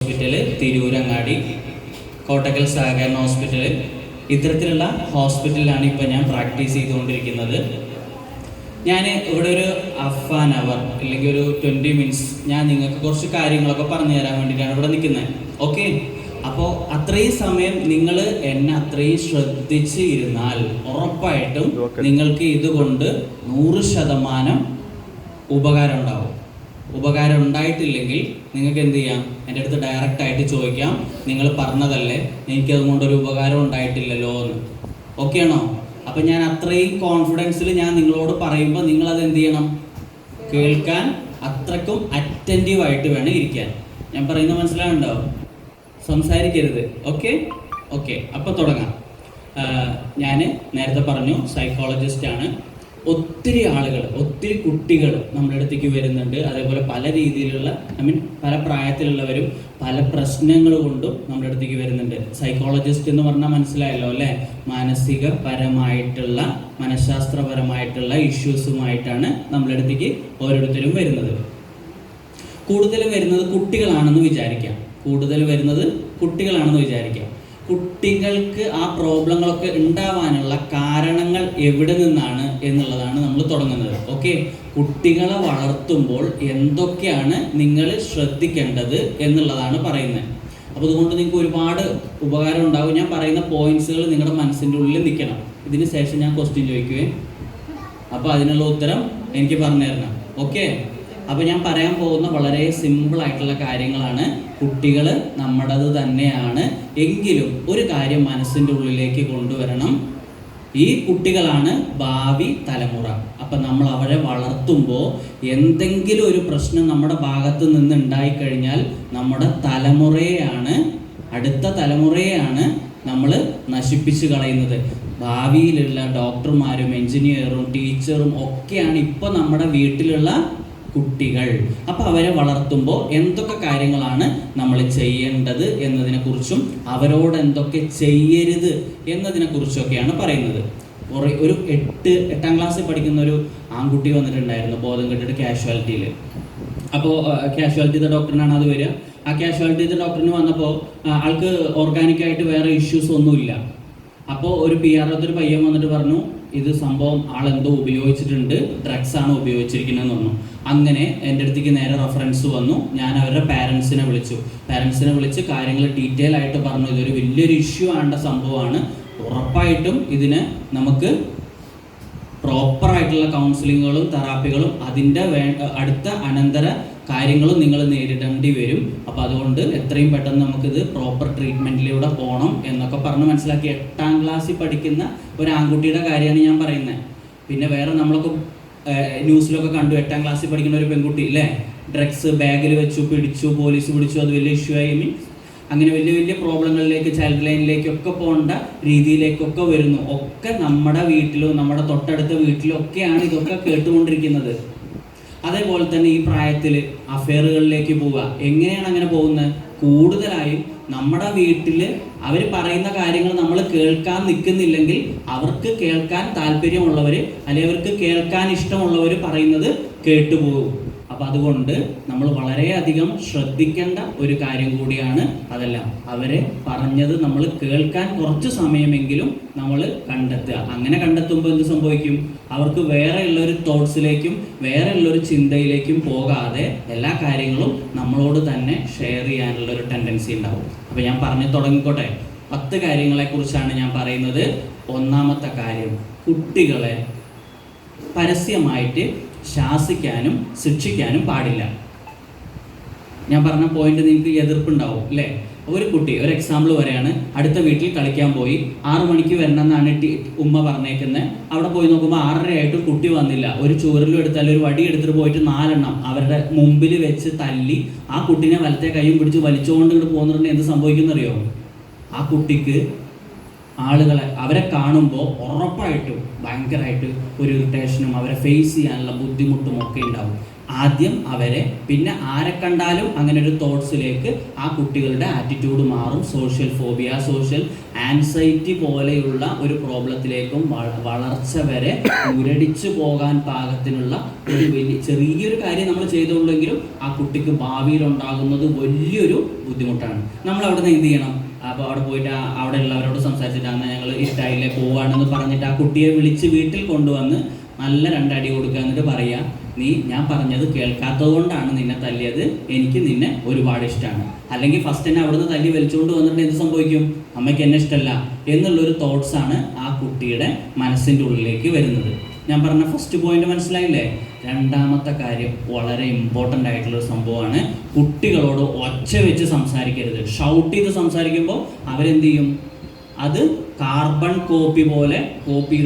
Hospital, Tirurangadi, Kottakkal സഹകരണ hospital, ഇത്തരത്തിലുള്ള ഹോസ്പിറ്റലിലാണ് ഇപ്പോൾ ഞാൻ പ്രാക്ടീസ് ചെയ്തുകൊണ്ടിരിക്കുന്നത്. ഞാൻ ഇവിടെ ഒരു ഹാഫ് ആൻ അവർ അല്ലെങ്കിൽ ഒരു 20 മിനിറ്റ്സ് ഞാൻ നിങ്ങൾക്ക് കുറച്ച് കാര്യങ്ങളൊക്കെ പറഞ്ഞു തരാൻ വേണ്ടിയിട്ടാണ് ഇവിടെ നിൽക്കുന്നത്. ഓക്കെ, അപ്പോൾ അത്രയും സമയം നിങ്ങൾ എന്നെ അത്രയും ശ്രദ്ധിച്ച് ഇരുന്നാൽ ഉറപ്പായിട്ടും നിങ്ങൾക്ക് ഇതുകൊണ്ട് 100% ഉപകാരം ഉണ്ടാവും. ഉപകാരം ഉണ്ടായിട്ടില്ലെങ്കിൽ നിങ്ങൾക്ക് എന്ത് ചെയ്യാം, എൻ്റെ അടുത്ത് ഡയറക്റ്റായിട്ട് ചോദിക്കാം, നിങ്ങൾ പറഞ്ഞതല്ലേ എനിക്കതുകൊണ്ടൊരു ഉപകാരം ഉണ്ടായിട്ടില്ലല്ലോ എന്ന്. ഓക്കെ ആണോ? അപ്പം ഞാൻ അത്രയും കോൺഫിഡൻസിൽ ഞാൻ നിങ്ങളോട് പറയുമ്പോൾ നിങ്ങളത് എന്ത് ചെയ്യണം, കേൾക്കാൻ അത്രക്കും അറ്റൻറ്റീവായിട്ട് വേണം ഇരിക്കാൻ. ഞാൻ പറയുന്നത് മനസ്സിലാവുന്നുണ്ടോ? സംസാരിക്കരുത്. ഓക്കെ ഓക്കെ, അപ്പോൾ തുടങ്ങാം. ഞാൻ നേരത്തെ പറഞ്ഞു സൈക്കോളജിസ്റ്റാണ്. ഒത്തിരി ആളുകൾ, ഒത്തിരി കുട്ടികൾ നമ്മുടെ അടുത്തേക്ക് വരുന്നുണ്ട്. അതേപോലെ പല രീതിയിലുള്ള പല പ്രായത്തിലുള്ളവരും പല പ്രശ്നങ്ങൾ കൊണ്ടും നമ്മുടെ അടുത്തേക്ക് വരുന്നുണ്ട്. സൈക്കോളജിസ്റ്റ് എന്ന് പറഞ്ഞാൽ മനസ്സിലായല്ലോ അല്ലേ? മാനസികപരമായിട്ടുള്ള, മനഃശാസ്ത്രപരമായിട്ടുള്ള ഇഷ്യൂസുമായിട്ടാണ് നമ്മുടെ അടുത്തേക്ക് ഓരോരുത്തരും വരുന്നത്. കൂടുതലും വരുന്നത് കുട്ടികളാണെന്ന് വിചാരിക്കാം. കുട്ടികൾക്ക് ആ പ്രോബ്ലങ്ങളൊക്കെ ഉണ്ടാവാനുള്ള കാരണങ്ങൾ എവിടെ നിന്നാണ് എന്നുള്ളതാണ് നമ്മൾ തുടങ്ങുന്നത്. ഓക്കെ, കുട്ടികളെ വളർത്തുമ്പോൾ എന്തൊക്കെയാണ് നിങ്ങൾ ശ്രദ്ധിക്കേണ്ടത് എന്നുള്ളതാണ് പറയുന്നത്. അപ്പോൾ അതുകൊണ്ട് നിങ്ങൾക്ക് ഒരുപാട് ഉപകാരം ഉണ്ടാവും. ഞാൻ പറയുന്ന പോയിന്റ്സുകൾ നിങ്ങളുടെ മനസ്സിൻ്റെ ഉള്ളിൽ നിൽക്കണം. ഇതിന് ശേഷം ഞാൻ ക്വസ്റ്റ്യൻ ചോദിക്കുവേ, അപ്പോൾ അതിനുള്ള ഉത്തരം എനിക്ക് പറഞ്ഞു തരണം. ഓക്കെ, അപ്പോൾ ഞാൻ പറയാൻ പോകുന്ന വളരെ സിമ്പിളായിട്ടുള്ള കാര്യങ്ങളാണ്. കുട്ടികൾ നമ്മുടേത് തന്നെയാണ്, എങ്കിലും ഒരു കാര്യം മനസ്സിൻ്റെ ഉള്ളിലേക്ക് കൊണ്ടുവരണം. ഈ കുട്ടികളാണ് ഭാവി തലമുറ. അപ്പം നമ്മൾ അവരെ വളർത്തുമ്പോൾ എന്തെങ്കിലും ഒരു പ്രശ്നം നമ്മുടെ ഭാഗത്ത് നിന്ന് ഉണ്ടായിക്കഴിഞ്ഞാൽ നമ്മുടെ തലമുറയെയാണ്, അടുത്ത തലമുറയെയാണ് നമ്മൾ നശിപ്പിച്ച് കളയുന്നത്. ഭാവിയിലുള്ള ഡോക്ടർമാരും എൻജിനീയറും ടീച്ചറും ഒക്കെയാണ് ഇപ്പോൾ നമ്മുടെ വീട്ടിലുള്ള കുട്ടികൾ. അപ്പോൾ അവരെ വളർത്തുമ്പോൾ എന്തൊക്കെ കാര്യങ്ങളാണ് നമ്മൾ ചെയ്യേണ്ടത് എന്നതിനെക്കുറിച്ചും അവരോട് എന്തൊക്കെ ചെയ്യരുത് എന്നതിനെക്കുറിച്ചൊക്കെയാണ് പറയുന്നത്. ഒരു 8ാം ക്ലാസ്സിൽ പഠിക്കുന്ന ഒരു ആൺകുട്ടി വന്നിട്ടുണ്ടായിരുന്നു ബോധം കെട്ടിട്ട് കാഷ്വാലിറ്റിയിൽ. അപ്പോൾ കാഷ്വാലിറ്റിയുടെ ഡോക്ടറിനാണ് അത് വരിക. ആ കാഷ്വാലിറ്റിയുടെ ഡോക്ടറിന് വന്നപ്പോൾ ആൾക്ക് ഓർഗാനിക്കായിട്ട് വേറെ ഇഷ്യൂസ് ഒന്നുമില്ല. അപ്പോൾ ഒരു PR ഒരു പയ്യൻ വന്നിട്ട് പറഞ്ഞു, ഇത് സംഭവം ആളെന്തോ ഉപയോഗിച്ചിട്ടുണ്ട്, ഡ്രഗ്സ് ആണ് ഉപയോഗിച്ചിരിക്കുന്നതെന്ന് പറഞ്ഞു. അങ്ങനെ എൻ്റെ അടുത്തേക്ക് നേരെ റെഫറൻസ് വന്നു. ഞാൻ അവരുടെ പാരൻസിനെ വിളിച്ച് കാര്യങ്ങൾ ഡീറ്റെയിൽ ആയിട്ട് പറഞ്ഞു. ഇതൊരു വലിയൊരു ഇഷ്യൂ ആണ്ട സംഭവമാണ്. ഉറപ്പായിട്ടും ഇതിന് നമുക്ക് പ്രോപ്പറായിട്ടുള്ള കൗൺസിലിങ്ങുകളും തെറാപ്പികളും അതിൻ്റെ അടുത്ത അനന്തര കാര്യങ്ങളും നിങ്ങൾ നേരിടേണ്ടി വരും. അപ്പോൾ അതുകൊണ്ട് എത്രയും പെട്ടെന്ന് നമുക്കിത് പ്രോപ്പർ ട്രീറ്റ്മെൻറ്റിലൂടെ പോകണം എന്നൊക്കെ പറഞ്ഞ് മനസ്സിലാക്കി. 8ാം ക്ലാസ്സിൽ പഠിക്കുന്ന ഒരു ആൺകുട്ടിയുടെ കാര്യമാണ് ഞാൻ പറയുന്നത്. പിന്നെ വേറെ നമ്മളൊക്കെ ന്യൂസിലൊക്കെ കണ്ടു, 8ാം ക്ലാസ്സിൽ പഠിക്കുന്ന ഒരു പെൺകുട്ടി അല്ലേ, ഡ്രഗ്സ് ബാഗിൽ വെച്ചു, പിടിച്ചു, പോലീസ് പിടിച്ചു, അത് വലിയ ഇഷ്യൂ ആയി. അങ്ങനെ വലിയ വലിയ പ്രോബ്ലങ്ങളിലേക്ക്, ചൈൽഡ് ലൈനിലേക്കൊക്കെ പോകേണ്ട രീതിയിലേക്കൊക്കെ വരുന്നു. ഒക്കെ നമ്മുടെ വീട്ടിലോ നമ്മുടെ തൊട്ടടുത്ത വീട്ടിലോ ഒക്കെയാണ് ഇതൊക്കെ കേട്ടുകൊണ്ടിരിക്കുന്നത്. അതേപോലെ തന്നെ ഈ പ്രായത്തിൽ അഫെയറുകളിലേക്ക് പോവുക. എങ്ങനെയാണ് അങ്ങനെ പോകുന്നത്? കൂടുതലായും നമ്മുടെ വീട്ടിൽ അവർ പറയുന്ന കാര്യങ്ങൾ നമ്മൾ കേൾക്കാൻ നിൽക്കുന്നില്ലെങ്കിൽ അവർക്ക് കേൾക്കാൻ താല്പര്യമുള്ളവർ അല്ലെങ്കിൽ അവർക്ക് കേൾക്കാൻ ഇഷ്ടമുള്ളവർ പറയുന്നത് കേട്ടുപോകും. അപ്പം അതുകൊണ്ട് നമ്മൾ വളരെയധികം ശ്രദ്ധിക്കേണ്ട ഒരു കാര്യം കൂടിയാണ് അതെല്ലാം. അവരെ പറഞ്ഞത് നമ്മൾ കേൾക്കാൻ കുറച്ച് സമയമെങ്കിലും നമ്മൾ കണ്ടെത്തുക. അങ്ങനെ കണ്ടെത്തുമ്പോൾ എന്ത് സംഭവിക്കും? അവർക്ക് വേറെയുള്ളൊരു തോട്ട്സിലേക്കും വേറെയുള്ളൊരു ചിന്തയിലേക്കും പോകാതെ എല്ലാ കാര്യങ്ങളും നമ്മളോട് തന്നെ ഷെയർ ചെയ്യാനുള്ളൊരു ടെൻഡൻസി ഉണ്ടാവും. അപ്പോൾ ഞാൻ പറഞ്ഞു തുടങ്ങിക്കോട്ടെ. 10 കാര്യങ്ങളെക്കുറിച്ചാണ് ഞാൻ പറയുന്നത്. 1ാമത്തെ കാര്യം, കുട്ടികളെ പരസ്യമായിട്ട് ശാസിക്കാനും ശിക്ഷിക്കാനും പാടില്ല. ഞാൻ പറഞ്ഞ പോയിന്റ് നിങ്ങൾക്ക് എതിർപ്പുണ്ടാവും അല്ലേ? ഒരു കുട്ടി, ഒരു എക്സാമ്പിൾ പറയാണ്, അടുത്ത വീട്ടിൽ കളിക്കാൻ പോയി, 6 മണിക്ക് വരണമെന്നാണ് ഉമ്മ പറഞ്ഞേക്കുന്നത്. അവിടെ പോയി നോക്കുമ്പോൾ 6:30 ആയിട്ട് കുട്ടി വന്നില്ല. ഒരു ചൂരലും എടുത്താൽ ഒരു വടി എടുത്തിട്ട് പോയിട്ട് 4 എണ്ണം അവരുടെ മുമ്പിൽ വെച്ച് തല്ലി ആ കുട്ടീനെ വലത്തെ കൈയും പിടിച്ച് വലിച്ചുകൊണ്ട് ഇങ്ങോട്ട് പോകുന്നുണ്ടെങ്കിൽ എന്ത് സംഭവിക്കുന്നറിയോ? ആ കുട്ടിക്ക് ആളുകളെ അവരെ കാണുമ്പോൾ ഉറപ്പായിട്ടും ഭയങ്കരമായിട്ട് ഒരു ഇറിറ്റേഷനും അവരെ ഫേസ് ചെയ്യാനുള്ള ബുദ്ധിമുട്ടും ഒക്കെ ഉണ്ടാവും. ആദ്യം അവരെ, പിന്നെ ആരെ കണ്ടാലും അങ്ങനെ ഒരു തോട്ട്സിലേക്ക് ആ കുട്ടികളുടെ ആറ്റിറ്റ്യൂഡ് മാറും. സോഷ്യൽ ഫോബിയ, സോഷ്യൽ ആൻസൈറ്റി പോലെയുള്ള ഒരു പ്രോബ്ലത്തിലേക്കും വളർച്ച വരെ മുരടിച്ചു പോകാൻ പാകത്തിനുള്ള ഒരു ചെറിയൊരു കാര്യം നമ്മൾ ചെയ്തുള്ളെങ്കിലും ആ കുട്ടിക്ക് ഭാവിയിൽ ഉണ്ടാകുന്നത് വലിയൊരു ബുദ്ധിമുട്ടാണ്. നമ്മൾ അവിടെ നിന്ന് എന്ത് ചെയ്യണം? അപ്പോൾ അവിടെ പോയിട്ട് അവിടെ ഉള്ളവരോട് സംസാരിച്ചിട്ട് അന്ന് ഞങ്ങൾ ഇഷ്ടമായില്ലേ പോവാണെന്ന് പറഞ്ഞിട്ട് ആ കുട്ടിയെ വിളിച്ച് വീട്ടിൽ കൊണ്ടുവന്ന് നല്ല 2 അടി കൊടുക്കുക. എന്നിട്ട് പറയുക, നീ ഞാൻ പറഞ്ഞത് കേൾക്കാത്തത് കൊണ്ടാണ് നിന്നെ തല്ലിയത്, എനിക്ക് നിന്നെ ഒരുപാട് ഇഷ്ടമാണ്. അല്ലെങ്കിൽ ഫസ്റ്റ് തന്നെ അവിടുന്ന് തല്ലി വലിച്ചുകൊണ്ട് വന്നിട്ട് എന്ത് സംഭവിക്കും? അമ്മയ്ക്ക് എന്നെ ഇഷ്ടമല്ല എന്നുള്ളൊരു തോട്ട്സാണ് ആ കുട്ടിയുടെ മനസ്സിൻ്റെ ഉള്ളിലേക്ക് വരുന്നത്. ഞാൻ പറഞ്ഞ ഫസ്റ്റ് പോയിന്റ് മനസ്സിലായില്ലേ? രണ്ടാമത്തെ കാര്യം വളരെ ഇമ്പോർട്ടൻ്റ് ആയിട്ടുള്ളൊരു സംഭവമാണ്. കുട്ടികളോട് ഒച്ച വെച്ച് സംസാരിക്കരുത്. ഷൗട്ട് ചെയ്ത് സംസാരിക്കുമ്പോൾ അവരെന്ത് ചെയ്യും? അത് കാർബൺ കോപ്പി പോലെ കോപ്പി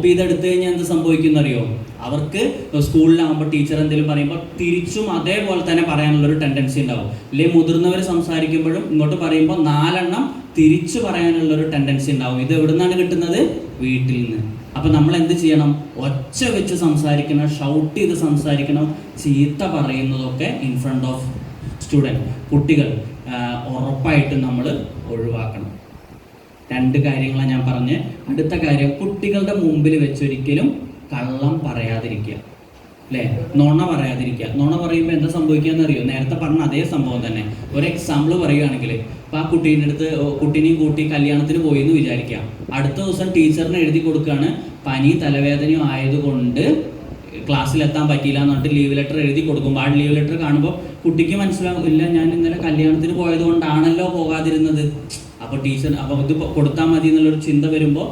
ചെയ്തെടുത്ത് കഴിഞ്ഞാൽ എന്ത് സംഭവിക്കുന്നറിയോ? അവർക്ക് സ്കൂളിലാകുമ്പോൾ ടീച്ചർ എന്തെങ്കിലും പറയുമ്പോൾ തിരിച്ചും അതേപോലെ തന്നെ പറയാനുള്ളൊരു ടെൻഡൻസി ഉണ്ടാവും. അല്ലെങ്കിൽ മുതിർന്നവർ സംസാരിക്കുമ്പോഴും ഇങ്ങോട്ട് പറയുമ്പോൾ 4 എണ്ണം തിരിച്ചു പറയാനുള്ളൊരു ടെൻഡൻസി ഉണ്ടാവും. ഇത് എവിടെ നിന്നാണ് കിട്ടുന്നത്? വീട്ടിൽ നിന്ന്. അപ്പം നമ്മൾ എന്ത് ചെയ്യണം? ഒച്ച വെച്ച് സംസാരിക്കണം, ഷൗട്ട് ചെയ്ത് സംസാരിക്കണം, ചീത്ത പറയുന്നതൊക്കെ ഇൻ ഫ്രണ്ട് ഓഫ് സ്റ്റുഡൻറ്റ്, കുട്ടികൾ ഉറപ്പായിട്ടും നമ്മൾ ഒഴിവാക്കണം. 2 കാര്യങ്ങളാണ് ഞാൻ പറഞ്ഞ്. അടുത്ത കാര്യം, കുട്ടികളുടെ മുമ്പിൽ വെച്ചൊരിക്കലും കള്ളം പറയാതിരിക്കുക, അല്ലേ? നുണ പറയാതിരിക്കുക. നുണ പറയുമ്പോൾ എന്താ സംഭവിക്കുക അറിയോ? നേരത്തെ പറഞ്ഞ അതേ സംഭവം തന്നെ. ഒരു എക്സാമ്പിൾ പറയുകയാണെങ്കിൽ, അപ്പോൾ ആ കുട്ടീൻ്റെ അടുത്ത് കുട്ടീനെയും കൂട്ടി കല്യാണത്തിന് പോയി എന്ന് വിചാരിക്കുക. അടുത്ത ദിവസം ടീച്ചറിന് എഴുതി കൊടുക്കുകയാണ്, പനി തലവേദനയും ആയതുകൊണ്ട് ക്ലാസ്സിലെത്താൻ പറ്റിയില്ല എന്ന് പറഞ്ഞിട്ട് ലീവ് ലെറ്റർ എഴുതി കൊടുക്കുമ്പോൾ ആ ലീവ് ലെറ്റർ കാണുമ്പോൾ കുട്ടിക്ക് മനസ്സിലാവും, ഇല്ല ഞാൻ ഇന്നലെ കല്യാണത്തിന് പോയത് കൊണ്ടാണല്ലോ പോകാതിരുന്നത്. അപ്പോൾ ടീച്ചർ ഇത് കൊടുത്താൽ മതി എന്നുള്ളൊരു ചിന്ത വരുമ്പോൾ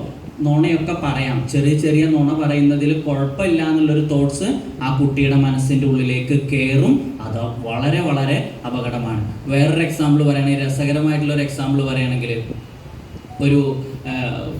നുണയൊക്കെ പറയാം. ചെറിയ നുണ പറയുന്നതിൽ കുഴപ്പമില്ല എന്നുള്ളൊരു തോട്ട്സ് ആ കുട്ടിയുടെ മനസ്സിൻ്റെ ഉള്ളിലേക്ക് കയറും. അത് വളരെ വളരെ അപകടമാണ്. വേറൊരു എക്സാമ്പിൾ പറയുകയാണെങ്കിൽ, രസകരമായിട്ടുള്ളൊരു എക്സാമ്പിൾ പറയുകയാണെങ്കിൽ, ഒരു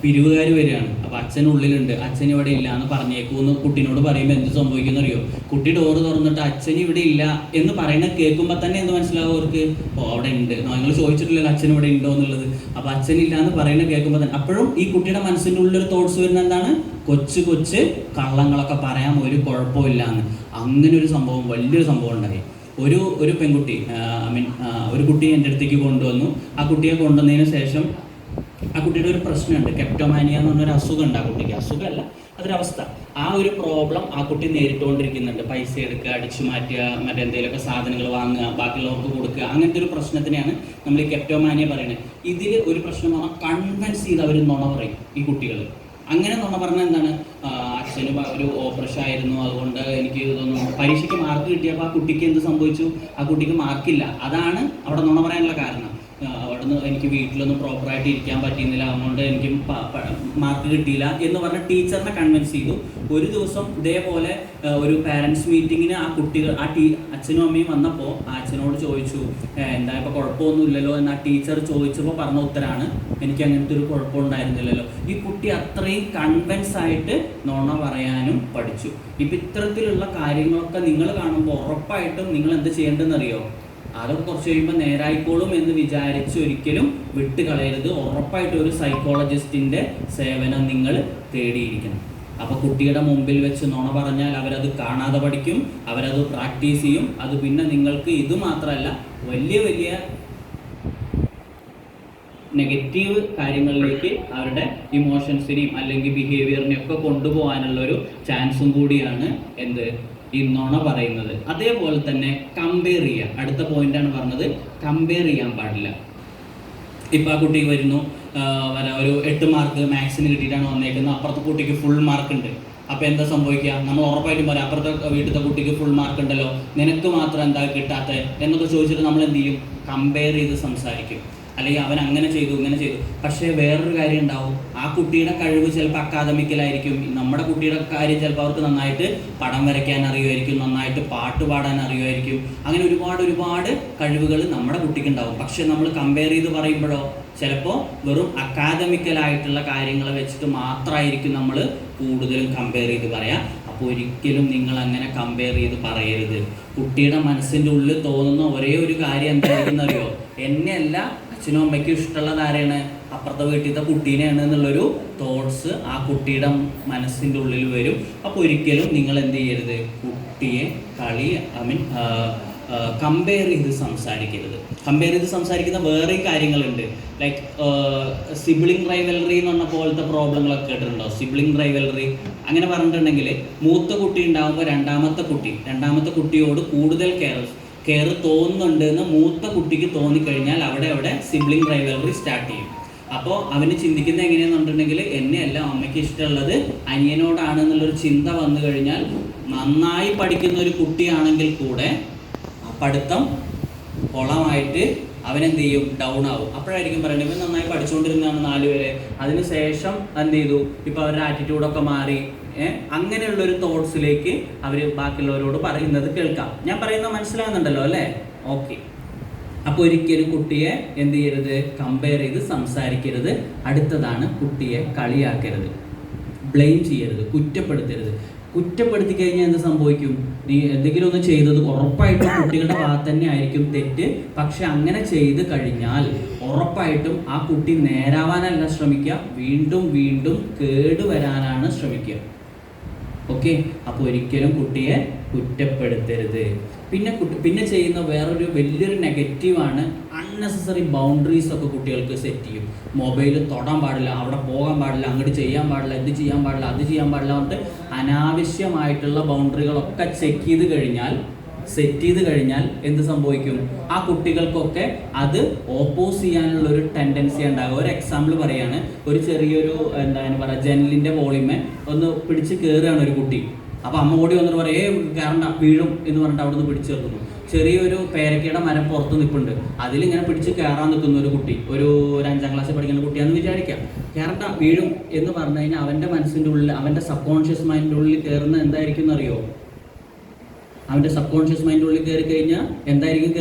പിരിവുകാർ വരികയാണ്. അപ്പോൾ അച്ഛനുള്ളിലുണ്ട്, അച്ഛൻ ഇവിടെ ഇല്ല എന്ന് പറഞ്ഞേക്കൂന്ന് കുട്ടീനോട് പറയുമ്പോൾ എന്ത് സംഭവിക്കുന്ന അറിയോ? കുട്ടി ഡോറ് തുറന്നിട്ട് അച്ഛൻ ഇവിടെ ഇല്ല എന്ന് പറയുന്നത് കേൾക്കുമ്പോൾ തന്നെ എന്ത് മനസ്സിലാവും അവർക്ക്? അവിടെ ഉണ്ട്, നിങ്ങൾ ചോദിച്ചിട്ടില്ലല്ലോ അച്ഛൻ ഇവിടെ ഉണ്ടോ എന്നുള്ളത്. അപ്പോൾ അച്ഛനില്ല എന്ന് പറയുന്നത് കേൾക്കുമ്പോൾ തന്നെ അപ്പോഴും ഈ കുട്ടിയുടെ മനസ്സിൻ്റെ ഉള്ളിലൊരു തോട്ട്സ് വരുന്നത് എന്താണ്? കൊച്ചു കള്ളങ്ങളൊക്കെ പറയാൻ ഒരു കുഴപ്പമില്ല എന്ന്. അങ്ങനെ ഒരു സംഭവം, വലിയൊരു സംഭവം ഉണ്ടായി. ഒരു പെൺകുട്ടി, ഒരു കുട്ടിയെ എൻ്റെ അടുത്തേക്ക് കൊണ്ടുവന്നു. ആ കുട്ടിയെ കൊണ്ടുവന്നതിന് ശേഷം ആ കുട്ടിയുടെ ഒരു പ്രശ്നമുണ്ട്, കെപ്റ്റോമാനിയ എന്ന് പറഞ്ഞൊരു അസുഖമുണ്ട് ആ കുട്ടിക്ക്. അസുഖമല്ല, അതൊരവസ്ഥ. ആ ഒരു പ്രോബ്ലം ആ കുട്ടി നേരിട്ടുകൊണ്ടിരിക്കുന്നുണ്ട്. പൈസ എടുക്കുക, അടിച്ചു മാറ്റുക, മറ്റെന്തെങ്കിലുമൊക്കെ സാധനങ്ങൾ വാങ്ങുക, ബാക്കിയുള്ളവർക്ക് കൊടുക്കുക, അങ്ങനത്തെ ഒരു പ്രശ്നത്തിനെയാണ് നമ്മൾ ഈ കെപ്റ്റോമാനിയ പറയുന്നത്. ഇതിൽ ഒരു പ്രശ്നം പറഞ്ഞാൽ കൺവിൻസ് ചെയ്ത് അവർ നുണ പറയും ഈ കുട്ടികൾ. അങ്ങനെ നുണ പറഞ്ഞാൽ എന്താണ്? അച്ഛന് ഒരു ഓപ്പറേഷൻ ആയിരുന്നു, അതുകൊണ്ട് എനിക്ക് ഇതൊന്നും പരീക്ഷയ്ക്ക് മാർക്ക് കിട്ടിയപ്പോൾ ആ കുട്ടിക്ക് എന്ത് സംഭവിച്ചു? ആ കുട്ടിക്ക് മാർക്കില്ല. അതാണ് അവിടെ നുണ പറയാനുള്ള കാരണം. അവിടുന്ന് എനിക്ക് വീട്ടിലൊന്നും പ്രോപ്പറായിട്ട് ഇരിക്കാൻ പറ്റിയിരുന്നില്ല, അതുകൊണ്ട് എനിക്ക് മാർക്ക് കിട്ടിയില്ല എന്ന് പറഞ്ഞ ടീച്ചറിനെ കൺവിൻസ് ചെയ്തു. ഒരു ദിവസം ഇതേപോലെ ഒരു പാരൻസ് മീറ്റിങ്ങിന് ആ കുട്ടികൾ അച്ഛനും അമ്മയും വന്നപ്പോൾ ആ അച്ഛനോട് ചോദിച്ചു, എന്താ ഇപ്പോൾ കുഴപ്പമൊന്നുമില്ലല്ലോ എന്ന് ആ ടീച്ചർ ചോദിച്ചപ്പോൾ പറഞ്ഞ ഉത്തരമാണ്, എനിക്ക് അങ്ങനത്തെ ഒരു കുഴപ്പമുണ്ടായിരുന്നില്ലല്ലോ. ഈ കുട്ടി അത്രയും കൺവിൻസ് ആയിട്ട് നുണ പറയാനും പഠിച്ചു. ഇപ്പം ഇത്തരത്തിലുള്ള കാര്യങ്ങളൊക്കെ നിങ്ങൾ കാണുമ്പോൾ ഉറപ്പായിട്ടും നിങ്ങൾ എന്ത് ചെയ്യേണ്ടതെന്നറിയോ? അതൊക്കെ കുറച്ച് കഴിയുമ്പോൾ നേരായിക്കോളും എന്ന് വിചാരിച്ച് ഒരിക്കലും വിട്ട് കളയരുത്. ഉറപ്പായിട്ടും ഒരു സൈക്കോളജിസ്റ്റിൻ്റെ സേവനം നിങ്ങൾ തേടിയിരിക്കണം. അപ്പോൾ കുട്ടിയുടെ മുമ്പിൽ വെച്ച് നുണ പറഞ്ഞാൽ അവരത് കാണാതെ പഠിക്കും, അവരത് പ്രാക്ടീസ് ചെയ്യും. അത് പിന്നെ നിങ്ങൾക്ക് ഇത് മാത്രമല്ല വലിയ നെഗറ്റീവ് കാര്യങ്ങളിലേക്ക് അവരുടെ ഇമോഷൻസിനെയും അല്ലെങ്കിൽ ബിഹേവിയറിനെയും ഒക്കെ കൊണ്ടുപോകാനുള്ളൊരു ചാൻസും കൂടിയാണ് ഈ നുണ പറയുന്നത്. അതേപോലെ തന്നെ കമ്പയർ ചെയ്യുക. അടുത്ത പോയിന്റാണ് പറഞ്ഞത്, കമ്പയർ ചെയ്യാൻ പാടില്ല. ഇപ്പം ആ കുട്ടിക്ക് വരുന്നു, ഒരു 8 മാർക്ക് മാത്സിന് കിട്ടിയിട്ടാണ് വന്നേക്കുന്നത്, അപ്പുറത്തെ കുട്ടിക്ക് ഫുൾ മാർക്ക് ഉണ്ട്. അപ്പോൾ എന്താ സംഭവിക്കുക? നമ്മൾ ഉറപ്പായിട്ടും പറയാം, അപ്പുറത്തെ വീട്ടിലത്തെ കുട്ടിക്ക് ഫുൾ മാർക്ക് ഉണ്ടല്ലോ, നിനക്ക് മാത്രം എന്താ കിട്ടാത്തത് എന്നൊക്കെ ചോദിച്ചിട്ട് നമ്മൾ എന്ത് ചെയ്യും? കമ്പയർ ചെയ്ത് സംസാരിക്കും. അല്ലെങ്കിൽ അവൻ അങ്ങനെ ചെയ്തു ഇങ്ങനെ ചെയ്തു. പക്ഷേ വേറൊരു കാര്യം ഉണ്ടാവും, ആ കുട്ടിയുടെ കഴിവ് ചിലപ്പോൾ അക്കാദമിക്കലായിരിക്കും. നമ്മുടെ കുട്ടിയുടെ കാര്യം ചിലപ്പോൾ അവർക്ക് നന്നായിട്ട് പടം വരയ്ക്കാൻ അറിയുമായിരിക്കും, നന്നായിട്ട് പാട്ട് പാടാൻ അറിയുമായിരിക്കും. അങ്ങനെ ഒരുപാട് കഴിവുകൾ നമ്മുടെ കുട്ടിക്ക് ഉണ്ടാവും. പക്ഷെ നമ്മൾ കമ്പയർ ചെയ്ത് പറയുമ്പോഴോ ചിലപ്പോൾ വെറും അക്കാദമിക്കലായിട്ടുള്ള കാര്യങ്ങൾ വെച്ചിട്ട് മാത്രമായിരിക്കും നമ്മൾ കൂടുതലും കമ്പയർ ചെയ്ത് പറയാം. അപ്പോൾ ഒരിക്കലും നിങ്ങൾ അങ്ങനെ കമ്പയർ ചെയ്ത് പറയരുത്. കുട്ടിയുടെ മനസ്സിൻ്റെ ഉള്ളിൽ തോന്നുന്ന ഒരേ ഒരു കാര്യം എന്തായിരിക്കും അറിയോ? എന്നെയല്ല അച്ഛനും അമ്മയ്ക്കും ഇഷ്ടമുള്ളത് ആരെയാണ്, അപ്പുറത്തെ വീട്ടിലത്തെ കുട്ടീനെയാണ് എന്നുള്ളൊരു തോട്ട്സ് ആ കുട്ടിയുടെ മനസ്സിൻ്റെ ഉള്ളിൽ വരും. അപ്പോൾ ഒരിക്കലും നിങ്ങൾ എന്ത് ചെയ്യരുത്, കുട്ടിയെ കമ്പയർ ചെയ്ത് സംസാരിക്കരുത്. കമ്പയർ ചെയ്ത് സംസാരിക്കുന്ന വേറെയും കാര്യങ്ങളുണ്ട്. ലൈക്ക് സിബ്ലിംഗ് റൈവലറി എന്ന് പറഞ്ഞ പോലത്തെ പ്രോബ്ലങ്ങളൊക്കെ കേട്ടിട്ടുണ്ടോ? സിബ്ലിംഗ് റൈവലറി അങ്ങനെ പറഞ്ഞിട്ടുണ്ടെങ്കിൽ മൂത്ത കുട്ടി ഉണ്ടാകുമ്പോൾ രണ്ടാമത്തെ കുട്ടിയോട് കൂടുതൽ കെയർ തോന്നുന്നുണ്ട് എന്ന് മൂത്ത കുട്ടിക്ക് തോന്നിക്കഴിഞ്ഞാൽ അവിടെ സിബ്ലിംഗ് റൈവലറി സ്റ്റാർട്ട് ചെയ്യും. അപ്പോൾ അവന് ചിന്തിക്കുന്നത് എങ്ങനെയാണെന്ന് പറഞ്ഞിട്ടുണ്ടെങ്കിൽ എന്നെയല്ല അമ്മയ്ക്ക് ഇഷ്ടമുള്ളത് അനിയനോടാണ് എന്നുള്ളൊരു ചിന്ത വന്നു കഴിഞ്ഞാൽ, നന്നായി പഠിക്കുന്ന ഒരു കുട്ടിയാണെങ്കിൽ കൂടെ പഠിത്തം കുളമായിട്ട് അവനെന്ത് ചെയ്യും, ഡൗൺ ആവും. അപ്പോഴായിരിക്കും പറയുന്നത് ഇവൻ നന്നായി പഠിച്ചുകൊണ്ടിരുന്നതാണ് 4 വരെ, അതിന് ശേഷം എന്ത് ചെയ്തു, ഇപ്പോൾ അവരുടെ ആറ്റിറ്റ്യൂഡൊക്കെ മാറി. അങ്ങനെയുള്ളൊരു തോട്ട്സിലേക്ക് അവർ ബാക്കിയുള്ളവരോട് പറയുന്നത് കേൾക്കാം. ഞാൻ പറയുന്നത് മനസ്സിലാകുന്നുണ്ടല്ലോ അല്ലേ? ഓക്കെ. അപ്പോൾ ഒരിക്കലും കുട്ടിയെ എന്ത് ചെയ്യരുത്, കമ്പയർ ചെയ്ത് സംസാരിക്കരുത്. അടുത്തതാണ്, കുട്ടിയെ കളിയാക്കരുത്, ബ്ലെയിം ചെയ്യരുത്, കുറ്റപ്പെടുത്തരുത്. കുറ്റപ്പെടുത്തി കഴിഞ്ഞാൽ എന്ത് സംഭവിക്കും, നീ എന്തെങ്കിലും ഒന്ന് ചെയ്തത് ഉറപ്പായിട്ടും കുട്ടികളുടെ ഭാഗത്ത് തന്നെ ആയിരിക്കും തെറ്റ്. പക്ഷെ അങ്ങനെ ചെയ്ത് കഴിഞ്ഞാൽ ഉറപ്പായിട്ടും ആ കുട്ടി നേരാവാനല്ല ശ്രമിക്കുക, വീണ്ടും കേടുവരാനാണ് ശ്രമിക്കുക. ഓക്കെ. അപ്പോൾ ഒരിക്കലും കുട്ടിയെ കുറ്റപ്പെടുത്തരുത്. പിന്നെ ചെയ്യുന്ന വേറൊരു വലിയൊരു നെഗറ്റീവാണ്, അൺനെസസറി ബൗണ്ടറീസ് ഒക്കെ കുട്ടികൾക്ക് സെറ്റ് ചെയ്യും. മൊബൈൽ തൊടാൻ പാടില്ല, അവിടെ പോകാൻ പാടില്ല, അങ്ങോട്ട് ചെയ്യാൻ പാടില്ല, ഇത് ചെയ്യാൻ പാടില്ല, അത് ചെയ്യാൻ പാടില്ല എന്നിട്ട് അനാവശ്യമായിട്ടുള്ള ബൗണ്ടറികളൊക്കെ സെറ്റ് ചെയ്ത് കഴിഞ്ഞാൽ എന്ത് സംഭവിക്കും, ആ കുട്ടികൾക്കൊക്കെ അത് ഓപ്പോസ് ചെയ്യാനുള്ള ഒരു ടെൻഡൻസി ഉണ്ടാകും. ഒരു എക്സാമ്പിൾ പറയാണ്, ഒരു ചെറിയൊരു ജനലിൻ്റെ വോളിമേ ഒന്ന് പിടിച്ച് കയറുകയാണ് ഒരു കുട്ടി. അപ്പോൾ അമ്മ ഓടി വന്നിട്ട് പറയും കയറണ്ട വീഴും എന്ന് പറഞ്ഞിട്ട് അവിടെ നിന്ന് പിടിച്ചു നിർത്തുന്നു. ചെറിയൊരു പേരക്കയുടെ മരം പുറത്ത് നിൽപ്പുണ്ട്, അതിലിങ്ങനെ പിടിച്ച് കയറാൻ നിൽക്കുന്ന ഒരു കുട്ടി, ഒരു 5ാം ക്ലാസ്സിൽ പഠിക്കുന്ന കുട്ടിയാണെന്ന് വിചാരിക്കാം. കയറണ്ട വീഴും എന്ന് പറഞ്ഞു കഴിഞ്ഞാൽ അവൻ്റെ മനസ്സിൻ്റെ ഉള്ളിൽ, അവൻ്റെ സബ് കോൺഷ്യസ് മൈൻഡിൻ്റെ ഉള്ളിൽ കയറുന്ന എന്തായിരിക്കും എന്നറിയോ? അവൻ്റെ സബ് കോൺഷ്യസ് മൈൻഡിൻ്റെ ഉള്ളിൽ കയറി കഴിഞ്ഞാൽ എന്തായിരിക്കും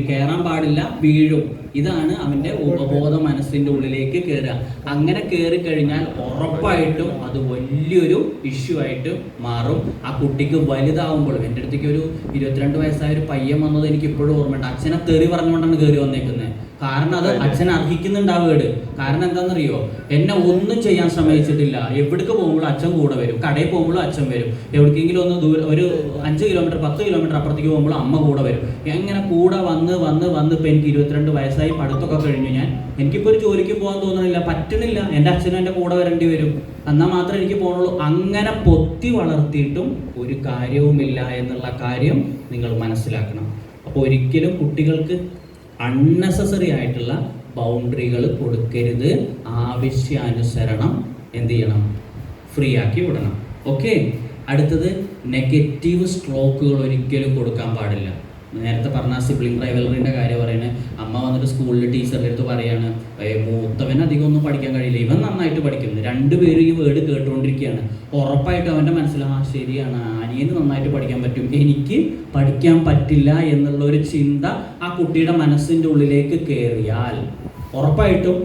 കയറാൻ പാടില്ല, വീഴും. ഇതാണ് അവൻ്റെ ഉപബോധ മനസ്സിൻ്റെ ഉള്ളിലേക്ക് കയറുക. അങ്ങനെ കയറി കഴിഞ്ഞാൽ ഉറപ്പായിട്ടും അത് വലിയൊരു ഇഷ്യൂ ആയിട്ട് മാറും. ആ കുട്ടിക്ക് വലുതാവുമ്പോൾ, എൻ്റെ അടുത്തേക്ക് ഒരു 22 വയസ്സായ ഒരു പയ്യൻ വന്നത് എനിക്ക് ഇപ്പോഴും ഓർമ്മയുണ്ട്. അച്ഛനെ തെറി പറഞ്ഞുകൊണ്ടാണ് കയറി വന്നേക്കുന്നത്. കാരണം അത് അച്ഛൻ അർഹിക്കുന്നുണ്ടാവുകയാണ്. കാരണം എന്താണെന്നറിയോ, എന്നെ ഒന്നും ചെയ്യാൻ ശ്രമിച്ചിട്ടില്ല. എവിടേക്ക് പോകുമ്പോഴും അച്ഛൻ കൂടെ വരും, കടയിൽ പോകുമ്പോഴും അച്ഛൻ വരും, എവിടേക്കെങ്കിലും ഒന്ന് ഒരു 5 കിലോമീറ്റർ 10 കിലോമീറ്റർ അപ്പുറത്തേക്ക് പോകുമ്പോഴും അമ്മ കൂടെ വരും. എങ്ങനെ കൂടെ വന്ന് ഇപ്പം എനിക്ക് 22 വയസ്സായി, പഠിത്തമൊക്കെ കഴിഞ്ഞു. എനിക്കിപ്പോൾ ഒരു ജോലിക്ക് പോകാൻ തോന്നുന്നില്ല, പറ്റണില്ല, എൻ്റെ അച്ഛനും എൻ്റെ കൂടെ വരേണ്ടി വരും, എന്നാൽ മാത്രമേ എനിക്ക് പോകണുള്ളൂ. അങ്ങനെ പൊത്തി വളർത്തിയിട്ടും ഒരു കാര്യവുമില്ല എന്നുള്ള കാര്യം നിങ്ങൾ മനസ്സിലാക്കണം. അപ്പോൾ ഒരിക്കലും കുട്ടികൾക്ക് അൺനെസസറി ആയിട്ടുള്ള ബൗണ്ടറികൾ കൊടുക്കരുത്. ആവശ്യാനുസരണം എന്ത് ചെയ്യണം, ഫ്രീ ആക്കി വിടണം. ഓക്കെ. അടുത്തത്, നെഗറ്റീവ് സ്ട്രോക്കുകൾ ഒരിക്കലും കൊടുക്കാൻ പാടില്ല. നേരത്തെ പറഞ്ഞ സിബ്ലിംഗ് റൈവലറിൻ്റെ കാര്യം പറയുന്നത്, അമ്മ വന്നിട്ട് സ്കൂളിൽ ടീച്ചറുടെ അടുത്ത് പറയാണ്, മൂത്തവൻ അധികം ഒന്നും പഠിക്കാൻ കഴിയില്ല, ഇവൻ നന്നായിട്ട് പഠിക്കുന്നു. 2 പേരും ഈ വേർഡ് കേട്ടുകൊണ്ടിരിക്കുകയാണ്. ഉറപ്പായിട്ടും അവൻ്റെ ശരിയാണ്, അനിയന് നന്നായിട്ട് പഠിക്കാൻ പറ്റും, എനിക്ക് പഠിക്കാൻ പറ്റില്ല എന്നുള്ളൊരു ചിന്ത ആ കുട്ടിയുടെ മനസ്സിൻ്റെ ഉള്ളിലേക്ക് കയറിയാൽ ഉറപ്പായിട്ടും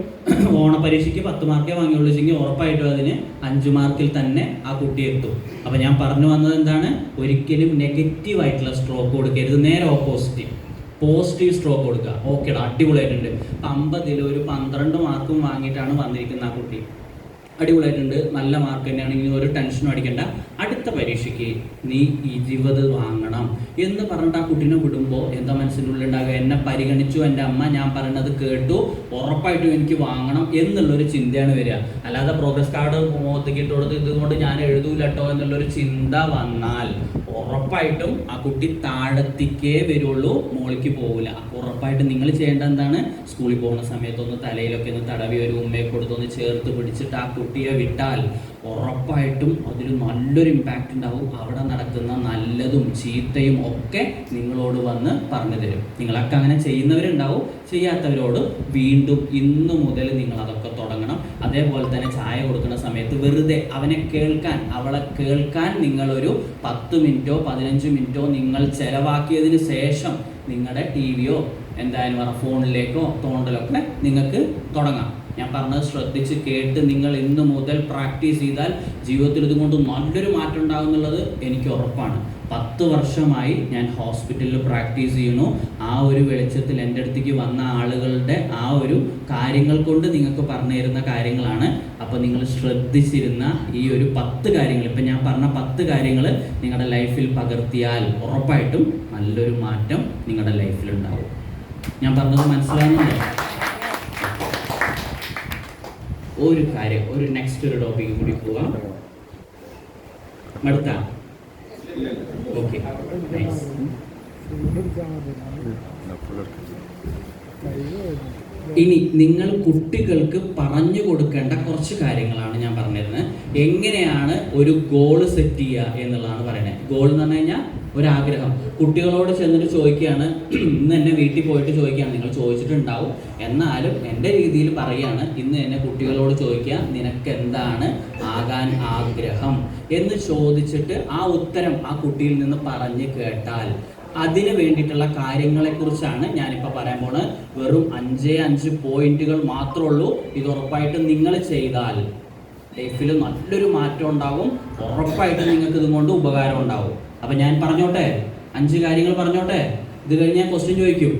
ഓണപരീക്ഷയ്ക്ക് 10 മാർക്കേ വാങ്ങിയുള്ളൂ വെച്ചെങ്കിൽ ഉറപ്പായിട്ടും അതിന് 5 മാർക്കിൽ തന്നെ ആ കുട്ടി എത്തും. അപ്പോൾ ഞാൻ പറഞ്ഞു വന്നത് എന്താണ്, ഒരിക്കലും നെഗറ്റീവായിട്ടുള്ള സ്ട്രോക്ക് കൊടുക്കരുത്, നേരെ പോസിറ്റീവ് സ്ട്രോക്ക് കൊടുക്കുക. ഓക്കേടാ, അടിപൊളിയായിട്ടുണ്ട്, 50ൽ ഒരു 12 മാർക്കും വാങ്ങിയിട്ടാണ് വന്നിരിക്കുന്നത് ആ കുട്ടി, അടിപൊളിയായിട്ടുണ്ട്, നല്ല മാർക്ക് തന്നെയാണെങ്കിൽ ഒരു ടെൻഷനും അടിക്കണ്ട, അടുത്ത പരീക്ഷയ്ക്ക് നീ 20 വാങ്ങണം എന്ന് പറഞ്ഞിട്ട് ആ കുട്ടീനെ വിടുമ്പോൾ എന്താ മനസ്സിൻ്റെ ഉള്ളിൽ ഉണ്ടാകുക, എന്നെ പരിഗണിച്ചു എൻ്റെ അമ്മ, ഞാൻ പറയുന്നത് കേട്ടു, ഉറപ്പായിട്ടും എനിക്ക് വാങ്ങണം എന്നുള്ളൊരു ചിന്തയാണ് വരിക. അല്ലാതെ പ്രോഗ്രസ് കാർഡ് മുഖത്തേക്ക് ഇട്ട് കൊടുത്ത് ഇതുകൊണ്ട് ഞാൻ എഴുതൂല കേട്ടോ എന്നുള്ളൊരു ചിന്ത വന്നാൽ ഉറപ്പായിട്ടും ആ കുട്ടി താഴത്തേക്കേ വരുള്ളൂ, മുകളിലേക്ക് പോകില്ല. അപ്പോൾ ഉറപ്പായിട്ടും നിങ്ങൾ ചെയ്യേണ്ടത് എന്താണ്, സ്കൂളിൽ പോകുന്ന സമയത്തൊന്ന് തലയിലൊക്കെ ഒന്ന് തടവി ഒരു ഉമ്മയെ കൊടുത്തൊന്ന് ചേർത്ത് പിടിച്ചിട്ട് ആ കുട്ടിയെ വിട്ടാൽ ഉറപ്പായിട്ടും അതിൽ നല്ലൊരു ഇമ്പാക്റ്റ് ഉണ്ടാവും. അവിടെ നടക്കുന്ന നല്ലതും ചീത്തയും ഒക്കെ നിങ്ങളോട് വന്ന് പറഞ്ഞു തരും. നിങ്ങളൊക്കെ അങ്ങനെ ചെയ്യുന്നവരുണ്ടാവും, ചെയ്യാത്തവരോട് വീണ്ടും ഇന്നു മുതൽ നിങ്ങൾ അതൊക്കെ തുടങ്ങണം. അതേപോലെ തന്നെ ചായ കൊടുക്കുന്ന സമയത്ത് വെറുതെ അവനെ കേൾക്കാൻ, അവളെ കേൾക്കാൻ നിങ്ങളൊരു 10 മിനിറ്റോ 15 മിനിറ്റോ നിങ്ങൾ ചിലവാക്കിയതിന് ശേഷം നിങ്ങളുടെ ടിവിയോ എന്തായാലും ഫോണിലേക്കോ തോണ്ടലൊക്കെ നിങ്ങൾക്ക് തുടങ്ങാം. ഞാൻ പറഞ്ഞത് ശ്രദ്ധിച്ച് കേട്ട് നിങ്ങൾ ഇന്ന് മുതൽ പ്രാക്ടീസ് ചെയ്താൽ ജീവിതത്തിൽ ഇതുകൊണ്ട് നല്ലൊരു മാറ്റം ഉണ്ടാകും എന്നുള്ളത് എനിക്ക് ഉറപ്പാണ്. 10 വർഷമായി ഞാൻ ഹോസ്പിറ്റലിൽ പ്രാക്ടീസ് ചെയ്യുന്നു. ആ ഒരു വെളിച്ചത്തിൽ എൻ്റെ അടുത്തേക്ക് വന്ന ആളുകളുടെ ആ ഒരു കാര്യങ്ങൾ കൊണ്ട് നിങ്ങൾക്ക് പറഞ്ഞു തരുന്ന കാര്യങ്ങളാണ്. അപ്പോൾ നിങ്ങൾ ശ്രദ്ധിച്ചിരുന്ന ഈ ഒരു 10 കാര്യങ്ങൾ, ഇപ്പം ഞാൻ പറഞ്ഞ 10 കാര്യങ്ങൾ നിങ്ങളുടെ ലൈഫിൽ പകർത്തിയാൽ ഉറപ്പായിട്ടും നല്ലൊരു മാറ്റം നിങ്ങളുടെ ലൈഫിലുണ്ടാവും. ഞാൻ പറഞ്ഞത് മനസ്സിലാവുന്നുണ്ടോ? ഒരു കാര്യം, ഒരു നെക്സ്റ്റ് ഒരു ടോപ്പിക്ക് കൂടി പോവാം. മടുത്ത ഓക്കെ. ഇനി നിങ്ങൾ കുട്ടികൾക്ക് പറഞ്ഞു കൊടുക്കേണ്ട കുറച്ച് കാര്യങ്ങളാണ് ഞാൻ പറഞ്ഞിരുന്നത്. എങ്ങനെയാണ് ഒരു ഗോൾ സെറ്റ് ചെയ്യുക എന്നുള്ളതാണ് പറയുന്നത്. ഗോൾ എന്ന് പറഞ്ഞു കഴിഞ്ഞാൽ ഒരാഗ്രഹം. കുട്ടികളോട് ചെന്നിട്ട് ചോദിക്കുകയാണ്, ഇന്ന് എന്നെ വീട്ടിൽ പോയിട്ട് ചോദിക്കുകയാണ്, നിങ്ങൾ ചോദിച്ചിട്ടുണ്ടാവും, എന്നാലും എൻ്റെ രീതിയിൽ പറയുകയാണ്, ഇന്ന് എന്നെ കുട്ടികളോട് ചോദിക്കുക, നിനക്ക് എന്താണ് ആകാൻ ആഗ്രഹം എന്ന് ചോദിച്ചിട്ട് ആ ഉത്തരം ആ കുട്ടിയിൽ നിന്ന് പറഞ്ഞ് കേട്ടാൽ അതിന് വേണ്ടിയിട്ടുള്ള കാര്യങ്ങളെക്കുറിച്ചാണ് ഞാനിപ്പോൾ പറയാൻ പോണത്. വെറും 5 പോയിന്റുകൾ മാത്രമേ ഉള്ളൂ. ഇത് ഉറപ്പായിട്ടും നിങ്ങൾ ചെയ്താൽ ലൈഫിൽ നല്ലൊരു മാറ്റം ഉണ്ടാവും. ഉറപ്പായിട്ടും നിങ്ങൾക്ക് ഇതുകൊണ്ട് ഉപകാരം ഉണ്ടാവും. അപ്പം ഞാൻ പറഞ്ഞോട്ടെ, 5 കാര്യങ്ങൾ പറഞ്ഞോട്ടെ. ഇത് കഴിഞ്ഞ് ഞാൻ ക്വസ്റ്റ്യൻ ചോദിക്കും.